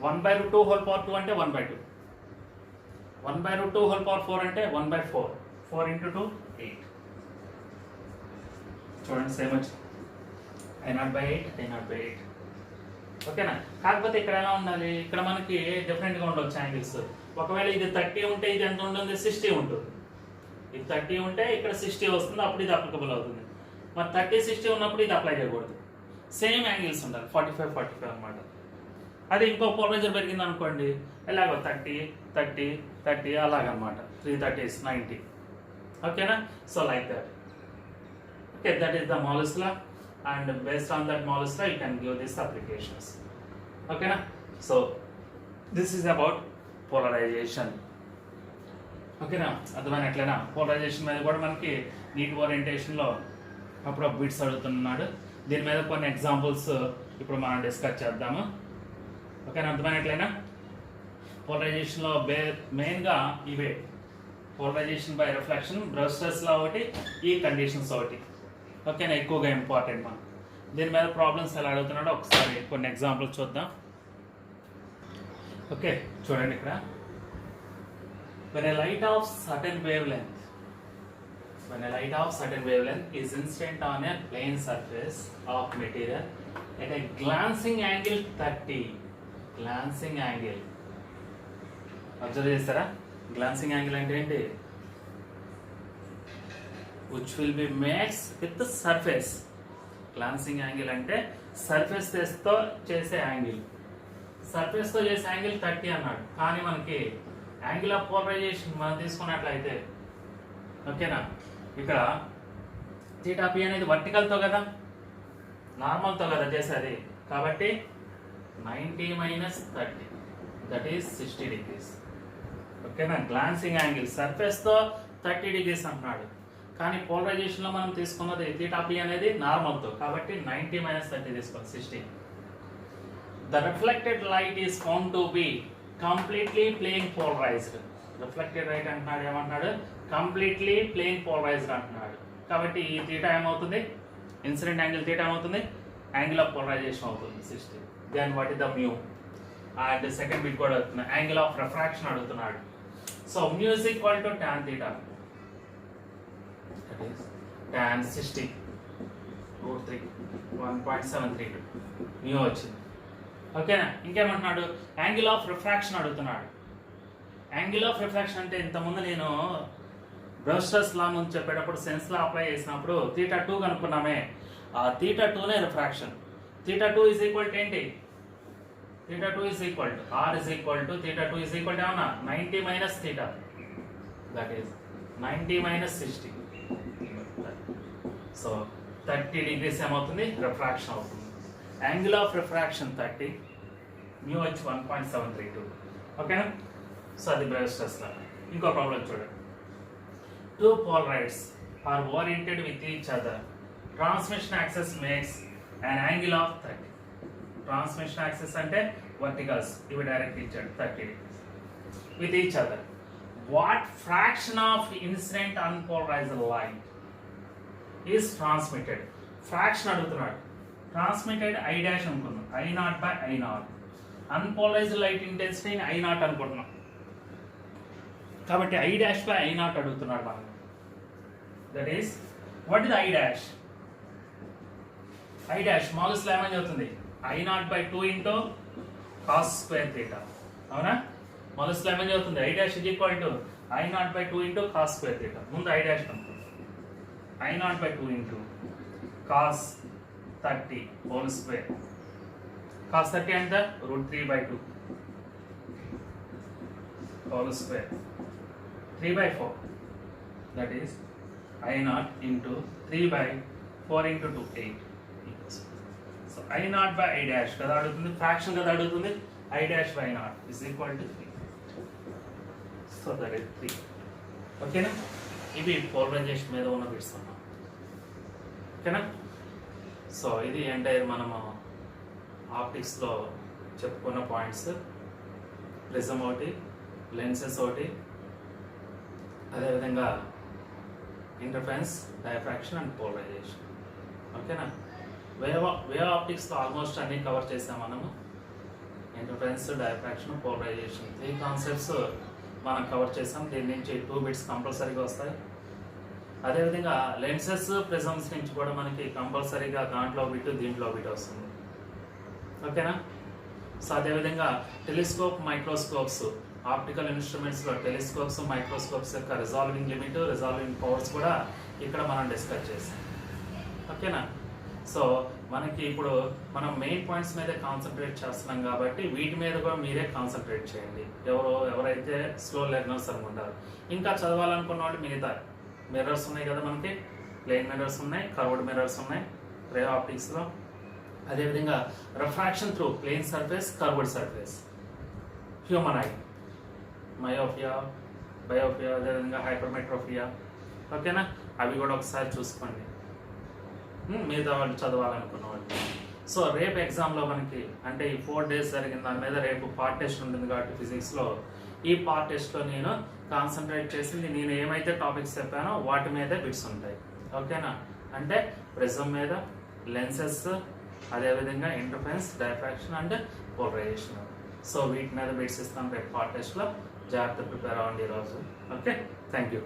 1 by root 2 whole power 2 అంటే 1 by 2. 1 by root 2 whole power 4 అంటే 1 by 4. 4 into 2 8. చూడండి same వచ్చి I naught by 8 I naught by 8. ఓకేనా? కాకపోతే ఇక్కడ ఎలా ఉండాలి? ఇక్కడ మనకి డిఫరెంట్గా ఉండొచ్చు యాంగిల్స్. ఒకవేళ ఇది 30 ఉంటే ఇది ఎంత ఉంటుంది? 60 ఉంటుంది. ఇది 30 ఉంటే ఇక్కడ 60 వస్తుంది, అప్పుడు ఇది అప్లికబుల్ అవుతుంది. మరి 30 60 ఉన్నప్పుడు ఇది అప్లై చేయకూడదు. సేమ్ యాంగిల్స్ ఉండాలి. 45 45 అనమాట. అది ఇంకో పోలరైజర్ పెరిగింది అనుకోండి, ఎలాగో 30 30 30 అలాగనమాట. 330 is 90. ఓకేనా? So like that. Okay, that is the Morley's law, and based on that Morley's law you can give these applications. ఓకేనా? So this is about polarization. ఓకేనా? అర్థమైనట్లేనా? పోలరైజేషన్ మీద కూడా మనకి నీట్ ఓరియంటేషన్లో అప్పుడు బిట్స్ అడుగుతున్నాడు. దీని మీద కొన్ని ఎగ్జాంపుల్స్ ఇప్పుడు మనం డిస్కస్ చేద్దాము. ఓకేనా? అర్థమైనట్లేనా? పోలరైజేషన్లో మెయిన్గా ఇవే: పోలరైజేషన్ బై రిఫ్లెక్షన్, బ్రస్టర్స్ లా ఒకటి, ఈ కండిషన్స్ ఒకటి. ఓకేనా? ఎక్కువగా ఇంపార్టెంట్ మనం. దీని మీద ప్రాబ్లమ్స్ ఎలా అడుగుతున్నాడో ఒకసారి కొన్ని ఎగ్జాంపుల్స్ చూద్దాం. ఓకే, చూడండి ఇక్కడ. When a light of certain wavelength is incident on a plane surface of material at a glancing angle 30. Glancing angle. Observe చేస్తారా? గ్లాన్సింగ్ యాంగిల్ అంటే ఏంటి? which will be matched with the surface. Glancing angle అంటే surface తో చేసే angle. Surface తో చేసే angle 30 అన్నాడు. కానీ మనకి యాంగిల్ ఆఫ్ పోలరైజేషన్ మనం తీసుకున్నట్లయితే, ఓకేనా, ఇక్కడ థీటా పి అనేది వర్టికల్తో కదా, నార్మల్తో కదా చేసేది. కాబట్టి 90 minus 30 దట్ ఈస్ 60 degrees. ఓకేనా? గ్లాన్సింగ్ యాంగిల్ సర్ఫేస్తో 30 degrees అంటున్నాడు. కానీ పోలరైజేషన్లో మనం తీసుకున్నది థీటా పి అనేది నార్మల్తో, కాబట్టి 90 minus 30 తీసుకోవాలి, 60. The reflected light is found to be completely plane polarized. Reflected light అంటున్నాడు, ఏమంటున్నాడు? కంప్లీట్లీ ప్లేన్ పోలరైజ్డ్ అంటున్నాడు. కాబట్టి ఈ థీటా ఏమవుతుంది? ఇన్సిడెంట్ యాంగిల్ థీటా ఏమవుతుంది? యాంగిల్ ఆఫ్ పోలరైజేషన్ అవుతుంది 60. Then what is the mu? And second bit కూడా అడుగుతున్నాడు, యాంగిల్ ఆఫ్ రిఫ్రాక్షన్ అడుగుతున్నాడు. So mu is equal to tan theta, that is tan 60 √3 1.732 mu వచ్చింది. ఓకేనా? ఇంకేమంటున్నాడు? యాంగిల్ ఆఫ్ రిఫ్రాక్షన్ అడుగుతున్నాడు. Angle of refraction అంటే ఇంతకుముందు నేను బ్రస్టర్స్ లా ముందు చెప్పేటప్పుడు సెన్స్ లా అప్లై చేసినప్పుడు థీటా 2 కనుక్కున్నామే, ఆ థీటా 2నే refraction. Theta 2 is equal to ఏంటి? Theta 2 is equal to or is equal to theta 2 is equal to ఏమన్నా 90 minus theta, that is 90 minus 60. సో 30 degrees ఏమవుతుంది? రిఫ్రాక్షన్ అవుతుంది. యాంగిల్ ఆఫ్ రిఫ్రాక్షన్ 30, మ్యూ వచ్చి 1.732. ఓకేనా? సో అది బ్రస్టర్స్ లా. ఇంకో ప్రాబ్లం చూడండి. Two polarites are oriented with each other. Transmission axis makes an angle of 30. Transmission axis అంటే వర్టికల్స్, ఇవి డైరెక్ట్ ఇచ్చాడు 30 degrees with each other. What fraction of incident unpolarized light is transmitted? Fraction అడుగుతున్నాడు. Transmitted I dash అనుకున్నాం, I0/I0. Unpolarised light intensity I0 అనుకుంటున్నాం కాబట్టి I'/I0 అడుగుతున్నాడు మనం. That is what is I'? Smallest ఏమని చెప్తుంది I0/2 into cos square theta. అవునా? Smallest ఏమని చెప్తుంది I' I0/2 into cos square theta. ముందు I' అనుకుంటుంది. I0/2 into cos 30 whole square. Cos 30 ఎంత? √3/2 whole square 3/4. That is I0 into 3/4 into 2 8. So I0/I' కదా అడుగుతుంది, ఫ్రాక్షన్ కదా అడుగుతుంది. I'/I0 is equal to 3. So that is 3. ఓకేనా? ఇవి పోలరైజేషన్ మీద ఉన్న బిట్స్ అన్నమాట. ఓకేనా? సో ఇది ఎంటైర్ మనము ఆప్టిక్స్లో చెప్పుకున్న పాయింట్స్. ప్రిజం ఒకటి, లెన్సెస్ ఒకటి, అదేవిధంగా ఇంటర్ఫరెన్స్, డైఫ్రాక్షన్ అండ్ పోలరైజేషన్. ఓకేనా? వేవ్ ఆప్టిక్స్లో ఆల్మోస్ట్ అన్ని కవర్ చేసాం మనము. ఇంటర్ఫరెన్స్, డైఫ్రాక్షన్, పోలరైజేషన్ 3 కాన్సెప్ట్స్ మనం కవర్ చేసాం. దీని నుంచి 2 బిట్స్ కంపల్సరీగా వస్తాయి. అదేవిధంగా లెన్సెస్, ప్రిజమ్స్ నుంచి కూడా మనకి కంపల్సరీగా దాంట్లో బిట్, దీంట్లో బిట్ వస్తుంది. ఓకేనా? సో అదేవిధంగా టెలిస్కోప్, మైక్రోస్కోప్స్, ఆప్టికల్ ఇన్స్ట్రుమెంట్స్లో టెలిస్కోప్స్, మైక్రోస్కోప్స్ యొక్క రిజాల్వింగ్ లిమిట్, రిజాల్వింగ్ పవర్స్ కూడా ఇక్కడ మనం డిస్కస్ చేసాం. ఓకేనా? సో మనకి ఇప్పుడు మనం మెయిన్ పాయింట్స్ మీద కాన్సన్ట్రేట్ చేస్తున్నాం కాబట్టి వీటి మీద కూడా మీరే కాన్సన్ట్రేట్ చేయండి. ఎవరైతే స్లో లెర్నర్స్ అనుకుంటారు. ఇంకా చదవాలనుకున్న వాళ్ళు మిగతా మిర్రర్స్ ఉన్నాయి కదా, మనకి ప్లేన్ మిర్రర్స్ ఉన్నాయి, కర్వ్డ్ మిర్రర్స్ ఉన్నాయి రే ఆప్టిక్స్లో. అదేవిధంగా refraction through plane surface, curved surface, human eye, myopia, biopia, అదేవిధంగా హైపర్మెట్రోపియా. ఓకేనా? అవి కూడా ఒకసారి చూసుకోండి మిగతా వాళ్ళు చదవాలనుకున్న వాళ్ళు. సో రేపు ఎగ్జామ్లో మనకి అంటే ఈ 4 days జరిగిన దాని మీద రేపు పార్ట్ టెస్ట్ ఉంటుంది కాబట్టి ఫిజిక్స్లో ఈ పార్ట్ టెస్ట్లో నేను కాన్సన్ట్రేట్ చేసింది నేను ఏమైతే టాపిక్స్ చెప్పానో వాటి మీదే బిట్స్ ఉంటాయి. ఓకేనా? అంటే ప్రిజం మీద, లెన్సెస్, అదేవిధంగా interference, diffraction and polarization. So వీటి మీద బిట్స్ ఇస్తాను రేపు పార్ట్ టెస్ట్లో. జాగ్రత్త ప్రిపేర్ అవ్వండి ఈరోజు. Okay, thank you.